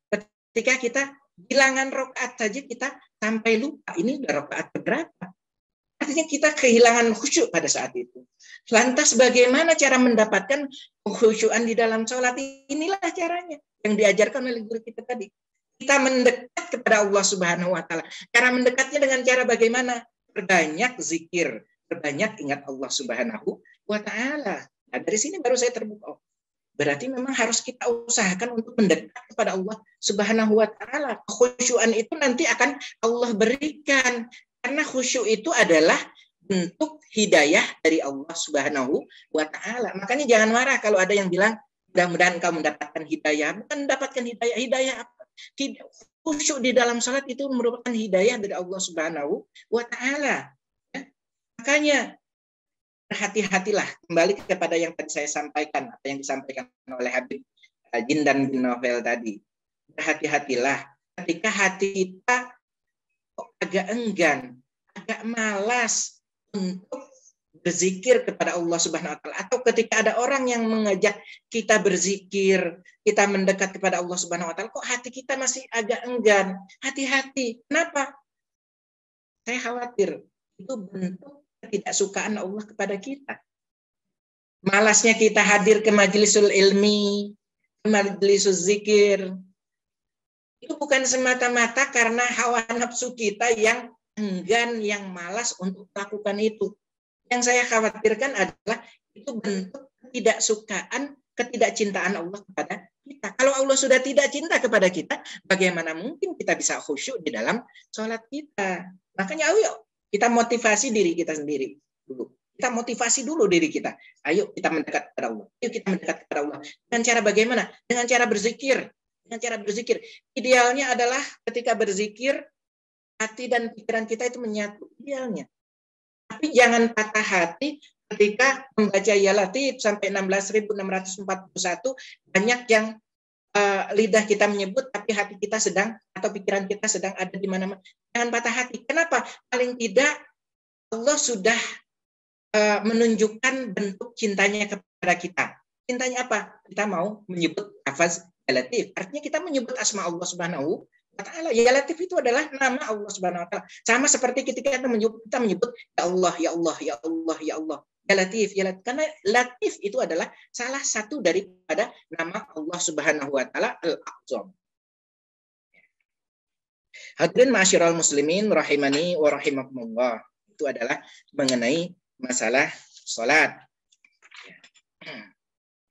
Ketika kita bilangan rakaat saja kita sampai lupa. Ini sudah rakaat keberapa? Artinya kita kehilangan khusyuk pada saat itu. Lantas bagaimana cara mendapatkan khusyuan di dalam sholat? Inilah caranya yang diajarkan oleh guru kita tadi. Kita mendekat kepada Allah Subhanahu wa Ta'ala. Cara mendekatnya dengan cara bagaimana? Berbanyak zikir, berbanyak ingat Allah Subhanahu wa Ta'ala. Nah, dari sini baru saya terbuka. Berarti memang harus kita usahakan untuk mendekat kepada Allah Subhanahu wa Ta'ala. Khusyuan itu nanti akan Allah berikan. Karena khusyuk itu adalah bentuk hidayah dari Allah Subhanahu wa Ta'ala. Makanya jangan marah kalau ada yang bilang, mudah-mudahan kamu mendapatkan hidayah. Bukan mendapatkan hidayah. Hidayah apa? Khusyuk di dalam salat itu merupakan hidayah dari Allah Subhanahu wa Ta'ala. Ya? Makanya berhati-hatilah, kembali kepada yang tadi saya sampaikan, apa yang disampaikan oleh Habib Jindan bin Novel tadi. Berhati-hatilah ketika hati kita agak enggan, agak malas untuk berzikir kepada Allah Subhanahu wa Ta'ala, atau ketika ada orang yang mengajak kita berzikir, kita mendekat kepada Allah Subhanahu wa Ta'ala, kok hati kita masih agak enggan. Hati-hati. Kenapa? Saya khawatir itu bentuk ketidaksukaan Allah kepada kita. Malasnya kita hadir ke majlisul ilmi, ke majlisul zikir, itu bukan semata-mata karena hawa nafsu kita yang enggan, yang malas untuk melakukan itu. Yang saya khawatirkan adalah itu bentuk ketidaksukaan, ketidakcintaan Allah kepada kita. Kalau Allah sudah tidak cinta kepada kita, bagaimana mungkin kita bisa khusyuk di dalam sholat kita? Makanya ayo kita motivasi diri kita sendiri dulu. Kita motivasi dulu diri kita. Ayo kita mendekat kepada Allah. Ayo kita mendekat kepada Allah. Dengan cara bagaimana? Dengan cara berzikir. Dengan cara berzikir. Idealnya adalah ketika berzikir, hati dan pikiran kita itu menyatu. Idealnya. Tapi jangan patah hati ketika membaca Ya Latif sampai 16.641, banyak yang lidah kita menyebut, tapi hati kita sedang, atau pikiran kita sedang ada di mana-mana. Jangan patah hati. Kenapa? Paling tidak Allah sudah menunjukkan bentuk cintanya kepada kita. Cintanya apa? Kita mau menyebut lafaz ya latif. Artinya kita menyebut asma Allah Subhanahu wa taala. Ya latif itu adalah nama Allah Subhanahu wa taala. Sama seperti ketika kita menyebut ya Allah, ya Allah, ya Allah, ya Allah. Ya latif, ya latif. Karena latif itu adalah salah satu daripada nama Allah Subhanahu wa taala Al-A'zam. Hadirin ma'asyiral muslimin rahimani wa rahimakumullah. Itu adalah mengenai masalah salat.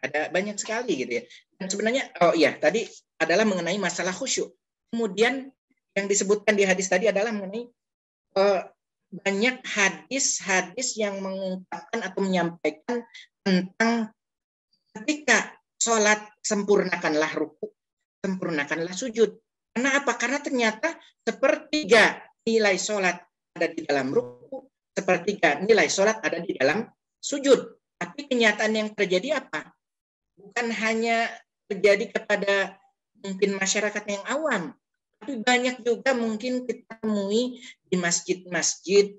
Ada banyak sekali gitu ya. Dan sebenarnya tadi adalah mengenai masalah khusyuk. Kemudian yang disebutkan di hadis tadi adalah mengenai banyak hadis-hadis yang mengungkapkan atau menyampaikan tentang ketika sholat sempurnakanlah ruku, sempurnakanlah sujud. Karena apa? Karena ternyata sepertiga nilai sholat ada di dalam ruku, sepertiga nilai sholat ada di dalam sujud. Tapi kenyataan yang terjadi apa? Bukan hanya terjadi kepada mungkin masyarakat yang awam, tapi banyak juga mungkin kita temui di masjid-masjid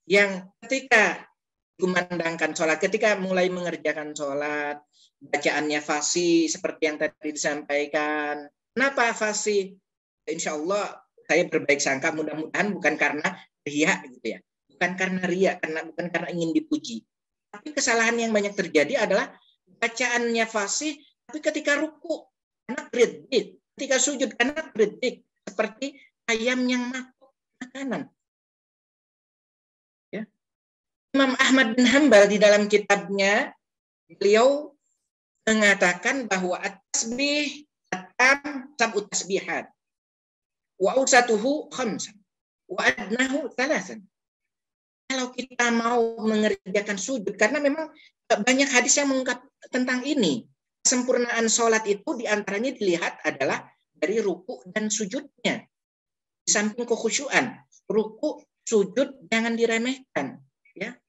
yang ketika kumandangkan sholat, ketika mulai mengerjakan sholat, bacaannya fasih seperti yang tadi disampaikan. Kenapa fasih? Insya Allah saya berbaik sangka, mudah-mudahan bukan karena riya gitu ya, bukan karena riya, bukan karena ingin dipuji. Tapi kesalahan yang banyak terjadi adalah bacaannya fasih, tapi ketika ruku karena kredit, ketika sujud karena kredit, seperti ayam yang makan makanan. Ya. Imam Ahmad bin Hanbal di dalam kitabnya, beliau mengatakan bahwa at-tasbih atam sab'ut tasbihat wa ausatuhu khamsan wa adnahu thalathan. Kalau kita mau mengerjakan sujud, karena memang banyak hadis yang mengungkap tentang ini. Kesempurnaan sholat itu diantaranya dilihat adalah dari ruku dan sujudnya. Di samping kekhusyuan, ruku, sujud jangan diremehkan. Ya.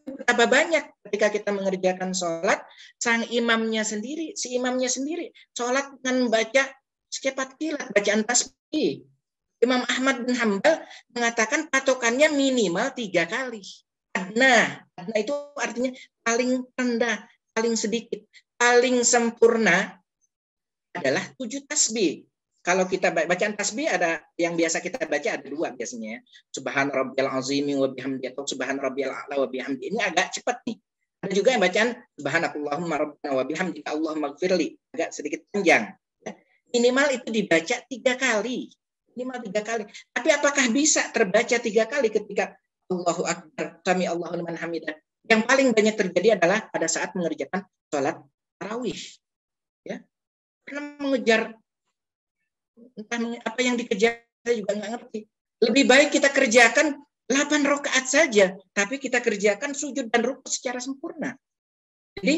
Betapa banyak ketika kita mengerjakan sholat, si imamnya sendiri, sholat dengan membaca sekepat kilat, bacaan tasbih. Imam Ahmad bin Hanbal mengatakan patokannya minimal 3 kali. Adna itu artinya paling rendah, paling sedikit. Paling sempurna adalah 7 tasbih. Kalau kita bacaan tasbih ada yang biasa kita baca ada 2 biasanya. Subhan rabbiyal azimi wa bihamdi atau subhan rabbiyal a'la wa bihamdi. Ini agak cepat nih. Ada juga yang bacaan subhanakallahumma rabbana wa bihamdi Allahumma gfirli. Agak sedikit panjang. Minimal itu dibaca 3 kali. Minimal 3 kali. Tapi apakah bisa terbaca 3 kali ketika Allahu Akbar, sami Allahu liman hamidah? Yang paling banyak terjadi adalah pada saat mengerjakan sholat tarawih. Ya. Karena mengejar entah apa yang dikejar, saya juga nggak ngerti. Lebih baik kita kerjakan 8 rakaat saja, tapi kita kerjakan sujud dan rukuk secara sempurna. Jadi,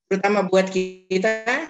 terutama buat kita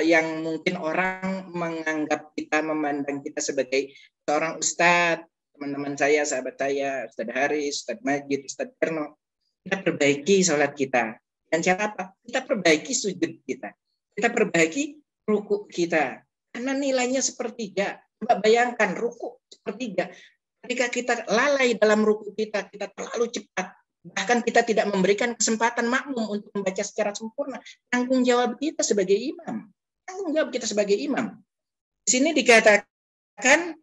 yang mungkin orang menganggap kita, memandang kita sebagai seorang ustadz, teman-teman saya, sahabat saya, Ustadz Haris, Ustadz Majid, Ustadz Kerno, kita perbaiki sholat kita. Dan cara apa? Kita perbaiki sujud kita. Kita perbaiki ruku kita. Karena nilainya sepertiga. Coba bayangkan, ruku sepertiga. Ketika kita lalai dalam ruku kita terlalu cepat. Bahkan kita tidak memberikan kesempatan makmum untuk membaca secara sempurna. Tanggung jawab kita sebagai imam. Tanggung jawab kita sebagai imam. Di sini dikatakan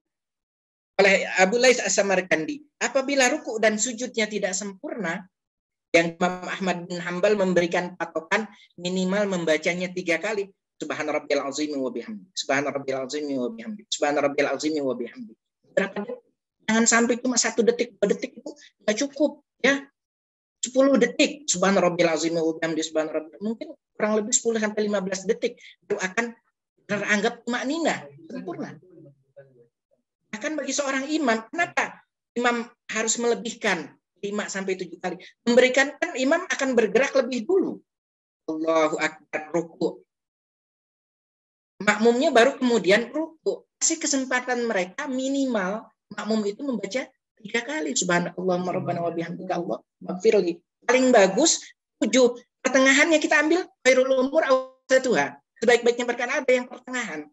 oleh Abu Lais As-Samarkandi, apabila ruku dan sujudnya tidak sempurna, yang Imam Ahmad bin Hanbal memberikan patokan minimal membacanya 3 kali. Subhan rabbiyal azimi wa bihamdi. Subhan rabbiyal azimi wa bihamdi. Subhan rabbiyal azimi wa bihamdi. Berapa detik? Jangan sampai cuma 1 detik, 2 detik itu nggak cukup, ya. 10 detik. Subhan rabbiyal azimi wa bihamdi. Subhan rabbiyal. Mungkin kurang lebih 10 sampai 15 detik itu akan teranggap maknina sempurna. Bahkan bagi seorang imam, kenapa imam harus melebihkan 5 sampai 7 kali? Memberikan kan imam akan bergerak lebih dulu. Allahu Akbar, ruku. Makmumnya baru kemudian ruku. Kasih kesempatan mereka minimal makmum itu membaca 3 kali. Subhanallahumma rabbana wa bihamdika Allahumma gfirli. Paling bagus 7. Pertengahannya kita ambil khairul umur awsatuha. Sebaik-baiknya perkara ada yang pertengahan.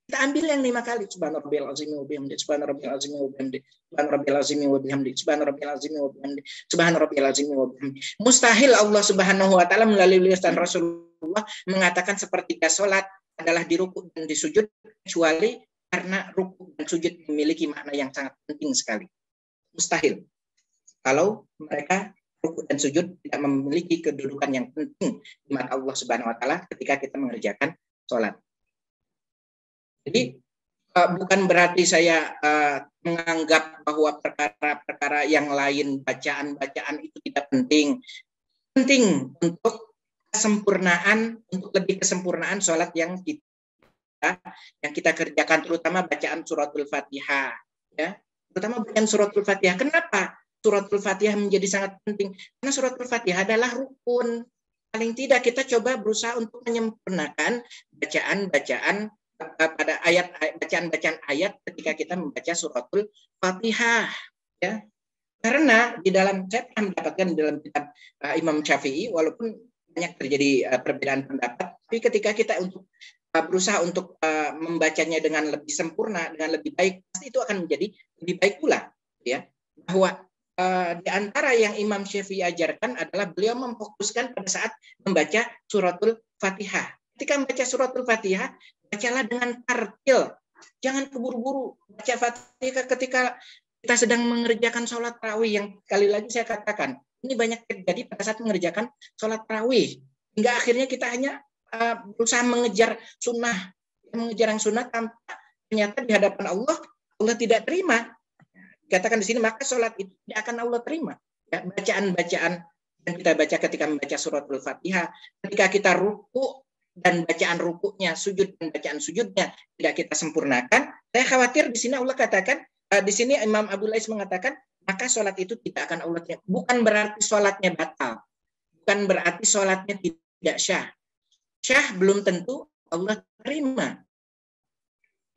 Kita ambil yang 5 kali. Subhana rabbiyal azim wa bihamdi, subhana rabbiyal azim wa bihamdi, subhana rabbiyal azim wa bihamdi, subhana rabbiyal azim wa bihamdi, subhana rabbiyal azim wa bihamdi. Mustahil Allah Subhanahu wa taala melalui lisan Rasulullah mengatakan sepertiga salat adalah di ruku dan di sujud, kecuali karena ruku dan sujud memiliki makna yang sangat penting sekali. Mustahil. Kalau mereka ruku dan sujud tidak memiliki kedudukan yang penting di mata Allah Subhanahu wa taala ketika kita mengerjakan salat. Jadi bukan berarti saya menganggap bahwa perkara-perkara yang lain, bacaan-bacaan itu tidak penting. Penting untuk kesempurnaan, untuk lebih kesempurnaan sholat yang kita kerjakan, terutama bacaan suratul Fatihah. Ya, terutama bacaan suratul Fatihah. Kenapa suratul Fatihah menjadi sangat penting? Karena suratul Fatihah adalah rukun. Paling tidak kita coba berusaha untuk menyempurnakan bacaan-bacaan pada bacaan-bacaan ayat ketika kita membaca suratul Fatihah, ya. Karena di dalam, saya pernah mendapatkan di dalam kitab Imam Syafi'i, walaupun banyak terjadi perbedaan pendapat, tapi ketika kita berusaha untuk membacanya dengan lebih sempurna, dengan lebih baik, pasti itu akan menjadi lebih baik pula, ya. Bahwa di antara yang Imam Syafi'i ajarkan adalah beliau memfokuskan pada saat membaca suratul Fatihah. Ketika membaca suratul Fatihah, bacalah dengan tartil. Jangan keburu-buru baca Fatihah ketika kita sedang mengerjakan sholat tarawih. Yang sekali lagi saya katakan, ini banyak terjadi pada saat mengerjakan sholat tarawih. Hingga akhirnya kita hanya berusaha mengejar sunnah. Mengejar yang sunnah tanpa ternyata di hadapan Allah, Allah tidak terima. Dikatakan di sini, maka sholat itu tidak akan Allah terima. Ya, bacaan-bacaan yang kita baca ketika membaca suratul Fatihah, ketika kita ruku, dan bacaan rukuknya, sujud dan bacaan sujudnya tidak kita sempurnakan, saya khawatir di sini Allah katakan, di sini Imam Abu Lais mengatakan, maka sholat itu tidak akan Allah terima. Bukan berarti sholatnya batal, bukan berarti sholatnya tidak syah. Syah belum tentu Allah terima,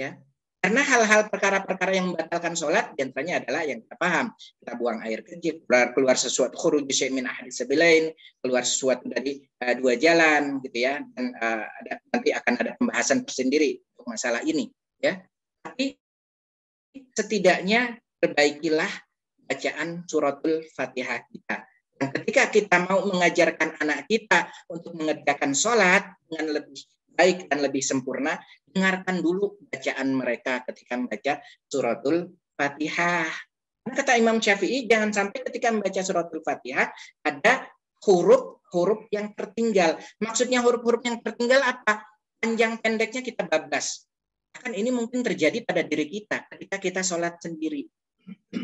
ya. Karena hal-hal perkara-perkara yang membatalkan sholat, diantaranya adalah yang kita paham, kita buang air kecil, keluar sesuatu, khuruj min ahadits sabilain, keluar sesuatu dari dua jalan, gitu ya. Dan nanti akan ada pembahasan tersendiri untuk masalah ini, ya. Tapi setidaknya perbaikilah bacaan suratul Fatihah kita. Dan ketika kita mau mengajarkan anak kita untuk mengerjakan sholat dengan lebih baik dan lebih sempurna, dengarkan dulu bacaan mereka ketika membaca suratul Fatihah. Kata Imam Syafi'i, jangan sampai ketika membaca suratul Fatihah ada huruf-huruf yang tertinggal. Maksudnya huruf-huruf yang tertinggal apa? Panjang pendeknya kita bablas. Kan ini mungkin terjadi pada diri kita ketika kita sholat sendiri.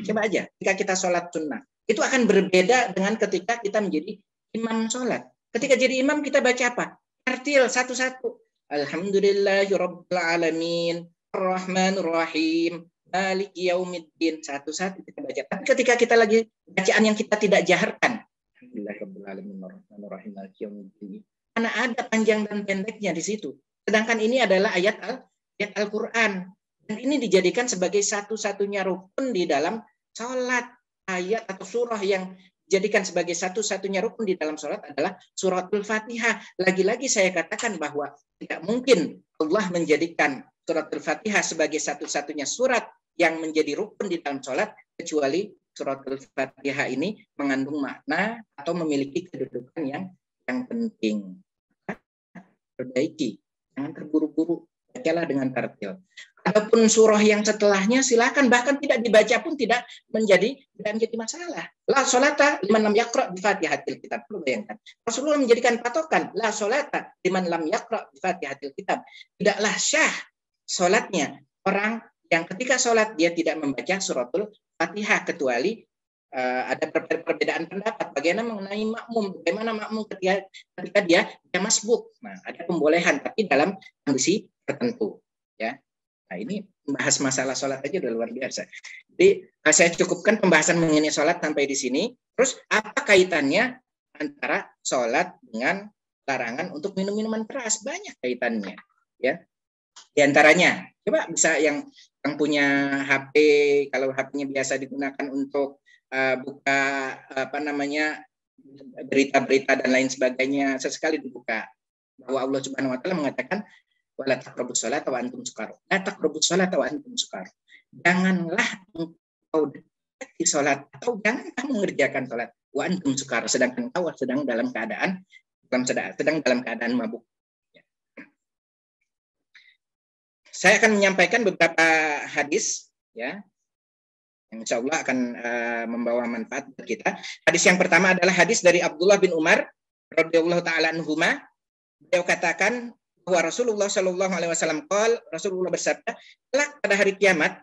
Coba aja, ketika kita sholat sunnah. Itu akan berbeda dengan ketika kita menjadi imam sholat. Ketika jadi imam kita baca apa? Tartil satu-satu. Alhamdulillahirabbil alamin, arrahmanir rahim, maliki yaumiddin, satu-satu kita baca. Tapi ketika kita lagi bacaan yang kita tidak jaharkan, alhamdulillahirabbil alamin, arrahmanir rahim, maliki yaumiddin, karena ada panjang dan pendeknya di situ. Sedangkan ini adalah ayat Al-Qur'an. Dan ini dijadikan sebagai satu-satunya rukun di dalam sholat. Ayat atau surah yang jadikan sebagai satu-satunya rukun di dalam sholat adalah suratul Fatihah. Lagi-lagi saya katakan bahwa tidak mungkin Allah menjadikan suratul Fatihah sebagai satu-satunya surat yang menjadi rukun di dalam sholat, kecuali suratul Fatihah ini mengandung makna atau memiliki kedudukan yang penting. Perbaiki, jangan terburu-buru, bacalah dengan tartil. Adapun surah yang setelahnya silakan, bahkan tidak dibaca pun tidak menjadi masalah. La sholata liman lam yaqra bi Fatihatil Kitab. Bayangkan. Rasulullah menjadikan patokan, la sholata liman lam yaqra bi Fatihatil Kitab. Tidaklah syah sholatnya orang yang ketika sholat dia tidak membaca suratul Fatihah, kecuali ada perbedaan pendapat bagaimana mengenai makmum, bagaimana makmum ketika dia masbuk. Nah, ada pembolehan tapi dalam kondisi tertentu, ya. Nah, ini membahas masalah sholat aja udah luar biasa. Jadi saya cukupkan pembahasan mengenai sholat sampai di sini. Terus apa kaitannya antara sholat dengan larangan untuk minum minuman keras? Banyak kaitannya, ya. Di antaranya, coba bisa yang punya HP, kalau HP-nya biasa digunakan untuk buka berita-berita dan lain sebagainya, sesekali dibuka bahwa Allah Subhanahu Wa Taala mengatakan wala taqrabus sholata wa antum sukara. La taqrabus sholata wa antum sukara. Janganlah engkau dekati salat atau jangan kamu mengerjakan salat wa antum sukara sedangkan engkau sedang dalam keadaan mabuk. Saya akan menyampaikan beberapa hadis ya, yang insya Allah akan membawa manfaat buat kita. Hadis yang pertama adalah hadis dari Abdullah bin Umar radhiyallahu taala anhuma. Beliau katakan bahwa Rasulullah Shallallahu Alaihi Wasallam Rasulullah bersabda, kelak pada hari kiamat.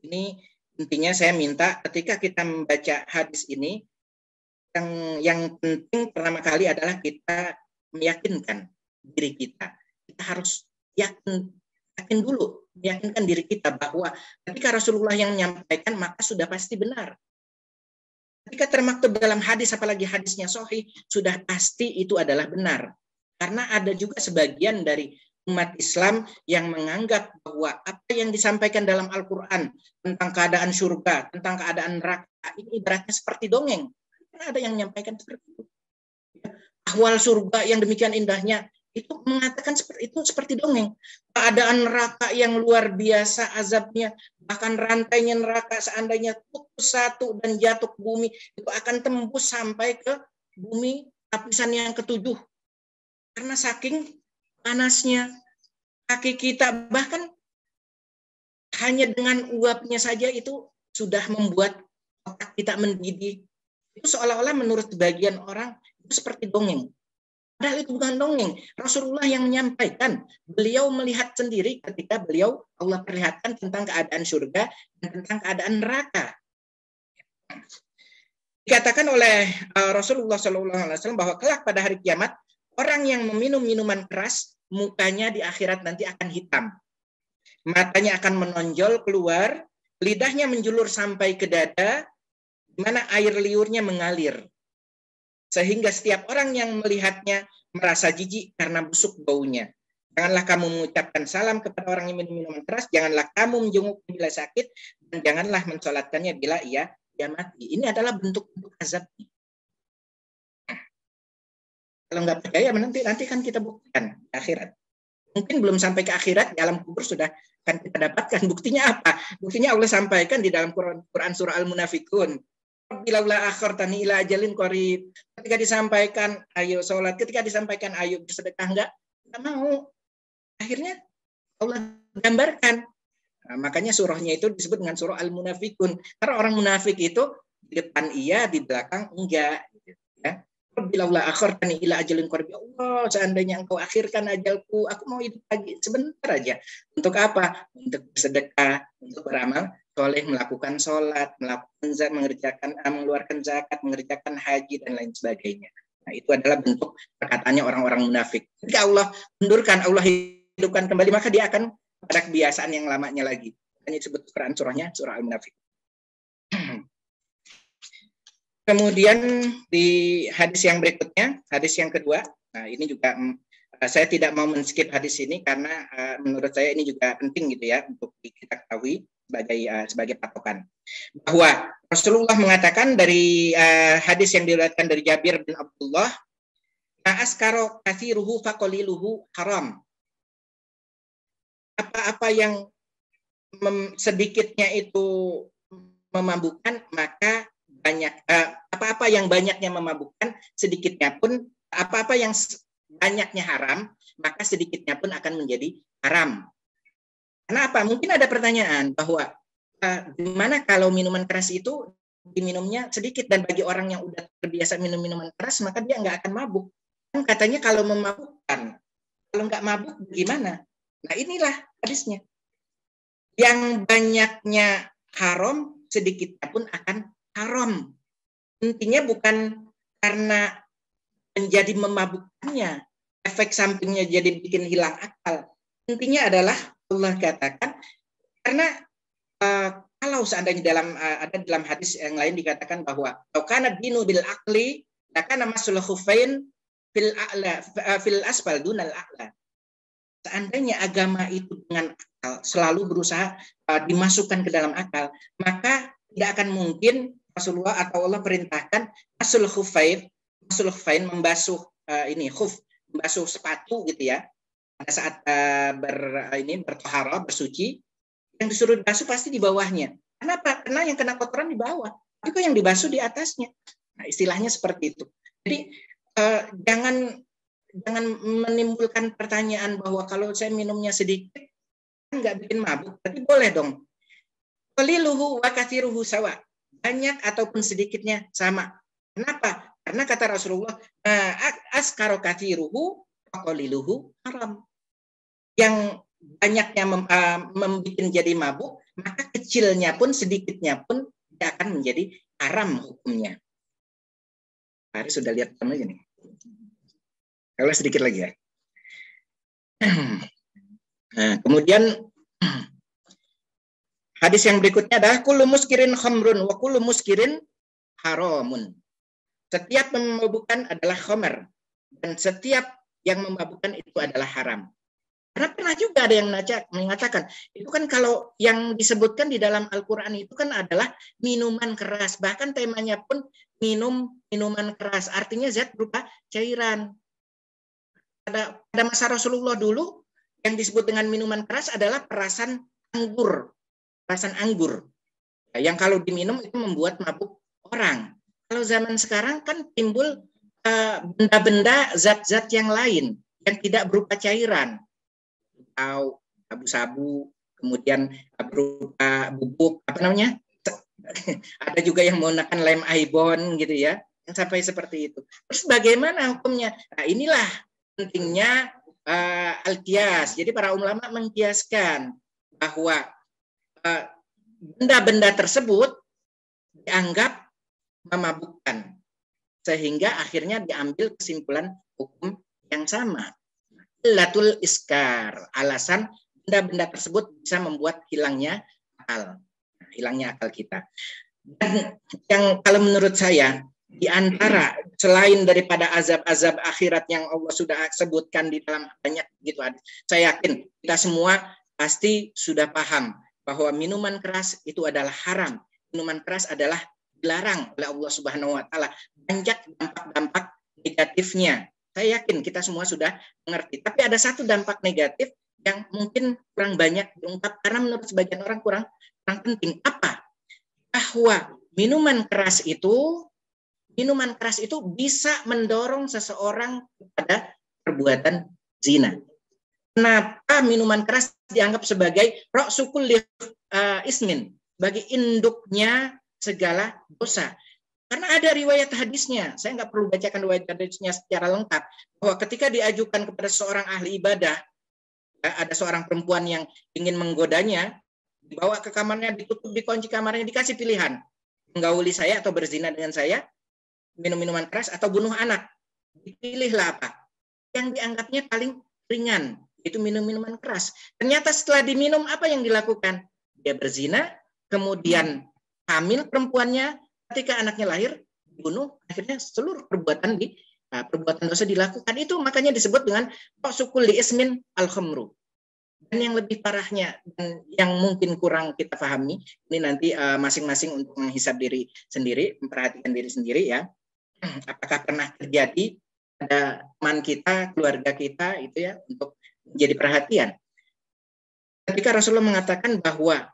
Ini intinya saya minta ketika kita membaca hadis ini, yang penting pertama kali adalah kita meyakinkan diri kita. Kita harus yakin dulu, meyakinkan diri kita bahwa ketika Rasulullah yang menyampaikan maka sudah pasti benar. Ketika termaktub dalam hadis, apalagi hadisnya sahih, sudah pasti itu adalah benar. Karena ada juga sebagian dari umat Islam yang menganggap bahwa apa yang disampaikan dalam Al-Quran tentang keadaan surga, tentang keadaan neraka, ini ibaratnya seperti dongeng. Karena ada yang menyampaikan seperti itu. Ahwal surga yang demikian indahnya, itu mengatakan seperti dongeng. Keadaan neraka yang luar biasa azabnya, bahkan rantainya neraka seandainya putus satu dan jatuh ke bumi, itu akan tembus sampai ke bumi lapisan yang ketujuh. Karena saking panasnya kaki kita, bahkan hanya dengan uapnya saja itu sudah membuat otak kita mendidih. Itu seolah-olah menurut sebagian orang itu seperti dongeng. Padahal itu bukan dongeng. Rasulullah yang menyampaikan. Beliau melihat sendiri ketika Allah perlihatkan tentang keadaan surga dan tentang keadaan neraka. Dikatakan oleh Rasulullah SAW bahwa kelak pada hari kiamat, orang yang meminum minuman keras, mukanya di akhirat nanti akan hitam. Matanya akan menonjol keluar, lidahnya menjulur sampai ke dada, di mana air liurnya mengalir. Sehingga setiap orang yang melihatnya merasa jijik karena busuk baunya. Janganlah kamu mengucapkan salam kepada orang yang minum minuman keras, janganlah kamu menjenguknya bila sakit, dan janganlah mensolatkannya bila ia mati. Ini adalah bentuk-bentuk azab. Kalau nggak percaya, nanti kan kita buktikan di akhirat. Mungkin belum sampai ke akhirat, di alam kubur sudah akan kita dapatkan. Buktinya apa? Buktinya Allah sampaikan di dalam Quran surah Al-Munafikun. Bilaula akhartani ila ajalin qarib. Ketika disampaikan ayo sholat, ketika disampaikan ayo bersedekah, enggak mau. Akhirnya Allah gambarkan. Nah, makanya surahnya itu disebut dengan surah Al-Munafikun. Karena orang munafik itu di depan iya, di belakang enggak. Ya. Bilaula akhartani ila ajalin qarib. Ya Allah, seandainya engkau akhirkan ajalku, aku mau hidup lagi sebentar aja. Untuk apa? Untuk bersedekah, untuk beramal soleh, melakukan sholat, melakukan zakat, mengeluarkan zakat, mengerjakan haji dan lain sebagainya. Nah, itu adalah bentuk perkataannya orang-orang munafik. Ketika Allah mundurkan, Allah hidupkan kembali, maka dia akan pada kebiasaan yang lamanya lagi. Hanya disebut Quran surahnya surah Al-Munafik. Kemudian di hadis yang berikutnya, hadis yang kedua. Nah, ini juga saya tidak mau men-skip hadis ini karena menurut saya ini juga penting gitu ya untuk kita ketahui sebagai patokan, bahwa Rasulullah mengatakan dari hadis yang diriwayatkan dari Jabir bin Abdullah, "Askaro kathiruhu faqaliluhu haram." Apa-apa yang sedikitnya itu memabukkan, maka apa-apa yang banyaknya memabukkan, sedikitnya pun apa-apa yang banyaknya haram, maka sedikitnya pun akan menjadi haram. Kenapa? Mungkin ada pertanyaan bahwa gimana kalau minuman keras itu diminumnya sedikit, dan bagi orang yang udah terbiasa minum minuman keras maka dia nggak akan mabuk. Kan katanya kalau memabukkan, kalau nggak mabuk gimana? Nah, inilah hadisnya. Yang banyaknya haram, sedikitnya pun akan haram. Intinya bukan karena menjadi memabukkannya, efek sampingnya jadi bikin hilang akal. Intinya adalah Allah katakan, karena kalau seandainya ada dalam hadis yang lain dikatakan bahwa kana dinu bil aqli lakana masul khufain fil asfal dunal a'la. Seandainya agama itu dengan akal selalu berusaha dimasukkan ke dalam akal, maka tidak akan mungkin Rasulullah atau Allah perintahkan masul khufain membasuh membasuh sepatu gitu ya. pada saat bertoharoh, bersuci, yang disuruh dibasuh pasti di bawahnya. Kenapa? Karena yang kena kotoran di bawah, tapi kok yang dibasuh di atasnya. Nah, istilahnya seperti itu. Jadi jangan menimbulkan pertanyaan bahwa kalau saya minumnya sedikit nggak bikin mabuk, berarti boleh dong. Qaliluhu wa katsiruhu sawa. Banyak ataupun sedikitnya sama. Kenapa? Karena kata Rasulullah, askaro katsiruhu wa qaliluhu haram. Yang banyaknya membuat jadi mabuk, maka kecilnya pun, sedikitnya pun tidak akan menjadi haram hukumnya. Hari sudah lihat aja nih. Kalau sedikit lagi ya. Nah, kemudian hadis yang berikutnya adalah kullu muskirin khamrun wa kullu muskirin haramun. Setiap memabukkan adalah khamr dan setiap yang memabukkan itu adalah haram. Karena pernah juga ada yang mengatakan, itu kan kalau yang disebutkan di dalam Al-Quran itu kan adalah minuman keras. Bahkan temanya pun minuman keras. Artinya zat berupa cairan. Pada masa Rasulullah dulu, yang disebut dengan minuman keras adalah perasan anggur. Perasan anggur. Yang kalau diminum itu membuat mabuk orang. Kalau zaman sekarang kan timbul benda-benda, zat-zat yang lain yang tidak berupa cairan. Atau sabu-sabu, kemudian berupa bubuk, apa namanya? Ada juga yang menggunakan lem ibon gitu ya, yang sampai seperti itu. Terus bagaimana hukumnya? Nah, inilah pentingnya al-qiyas. Jadi para ulama mengkiaskan bahwa benda-benda tersebut dianggap memabukkan, sehingga akhirnya diambil kesimpulan hukum yang sama. Illatul iskar, alasan benda-benda tersebut bisa membuat hilangnya akal kita. Dan yang kalau menurut saya di antara selain daripada azab-azab akhirat yang Allah sudah sebutkan di dalam banyak gitu, saya yakin kita semua pasti sudah paham bahwa minuman keras itu adalah haram. Minuman keras adalah dilarang oleh Allah Subhanahu wa taala. Banyak dampak-dampak negatifnya. Saya yakin kita semua sudah mengerti. Tapi ada satu dampak negatif yang mungkin kurang banyak diungkap karena menurut sebagian orang kurang penting. Apa? Bahwa minuman keras itu bisa mendorong seseorang kepada perbuatan zina. Kenapa minuman keras dianggap sebagai ra'sukul ismin, bagi induknya segala dosa? Karena ada riwayat hadisnya, saya nggak perlu bacakan riwayat hadisnya secara lengkap, bahwa ketika diajukan kepada seorang ahli ibadah, ada seorang perempuan yang ingin menggodanya, dibawa ke kamarnya, ditutup, dikunci kamarnya, dikasih pilihan, menggauli saya atau berzina dengan saya, minum minuman keras atau bunuh anak. Dipilihlah apa? Yang dianggapnya paling ringan, itu minum minuman keras. Ternyata setelah diminum, apa yang dilakukan? Dia berzina, kemudian hamil perempuannya, ketika anaknya lahir, dibunuh, akhirnya seluruh perbuatan dosa dilakukan. Itu makanya disebut dengan sukul li ismin al-khamru. Dan yang lebih parahnya, dan yang mungkin kurang kita pahami, ini nanti masing-masing untuk menghisab diri sendiri, memperhatikan diri sendiri ya. Apakah pernah terjadi pada teman kita, keluarga kita, itu ya, untuk menjadi perhatian. Ketika Rasulullah mengatakan bahwa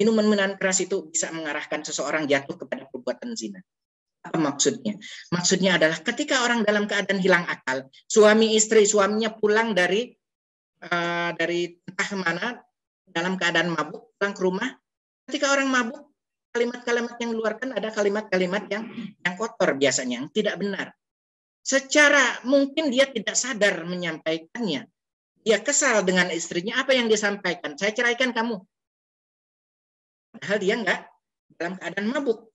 minuman keras itu bisa mengarahkan seseorang jatuh kepada perbuatan zina. Apa maksudnya? Maksudnya adalah ketika orang dalam keadaan hilang akal, suami istri, suaminya pulang dari entah kemana, dalam keadaan mabuk, pulang ke rumah. Ketika orang mabuk, kalimat-kalimat yang dikeluarkan ada kalimat-kalimat yang kotor biasanya, yang tidak benar. Secara mungkin dia tidak sadar menyampaikannya. Dia kesal dengan istrinya, apa yang dia sampaikan? Saya ceraikan kamu. Padahal dia enggak dalam keadaan mabuk.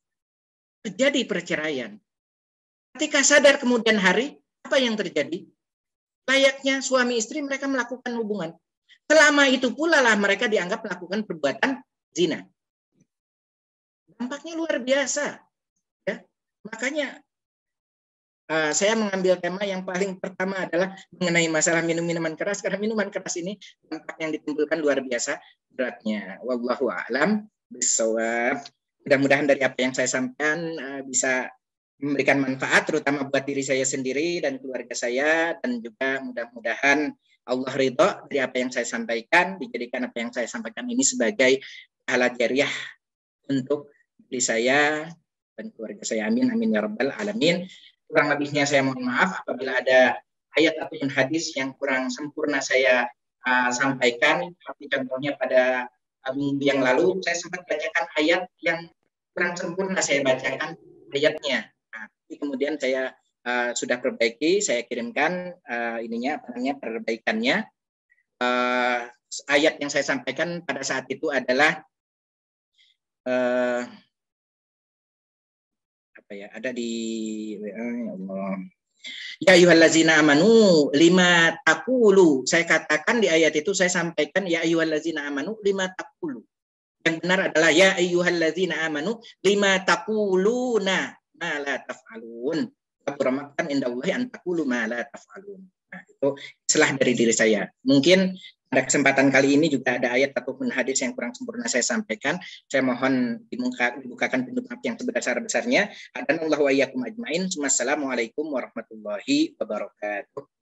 Terjadi perceraian. Ketika sadar kemudian hari, apa yang terjadi? Layaknya suami istri mereka melakukan hubungan. Selama itu pula lah mereka dianggap melakukan perbuatan zina. Dampaknya luar biasa. Ya. Makanya saya mengambil tema yang paling pertama adalah mengenai masalah minuman keras, karena minuman keras ini dampak yang ditimbulkan luar biasa beratnya. Wallahu a'lam bishawab. Mudah-mudahan dari apa yang saya sampaikan bisa memberikan manfaat terutama buat diri saya sendiri dan keluarga saya, dan juga mudah-mudahan Allah ridho dari apa yang saya sampaikan, dijadikan apa yang saya sampaikan ini sebagai pahala jariah untuk diri saya dan keluarga saya. Amin, amin ya rabbal alamin. Kurang lebihnya saya mohon maaf apabila ada ayat ataupun hadis yang kurang sempurna saya sampaikan. Seperti contohnya pada minggu yang lalu saya sempat bacakan ayat yang kurang sempurna, saya bacakan ayatnya. Nah, kemudian saya sudah perbaiki, saya kirimkan perbaikannya. Ayat yang saya sampaikan pada saat itu adalah ada di Allah. Ya ayyuhallazina amanu lima taqulu. Saya katakan di ayat itu, saya sampaikan ya ayyuhallazina amanu lima taqulu. Yang benar adalah ya ayyuhallazina amanu lima taquluna ma la taf'alun. Kaburamaktan indallahi an taqulu ma la taf'alun. Nah, itu salah dari diri saya. Mungkin pada kesempatan kali ini juga ada ayat ataupun hadis yang kurang sempurna saya sampaikan. Saya mohon dibukakan pintu maaf yang sebesar-besarnya. Hadanallahu wa iyyakum ajmain. Wassalamualaikum warahmatullahi wabarakatuh.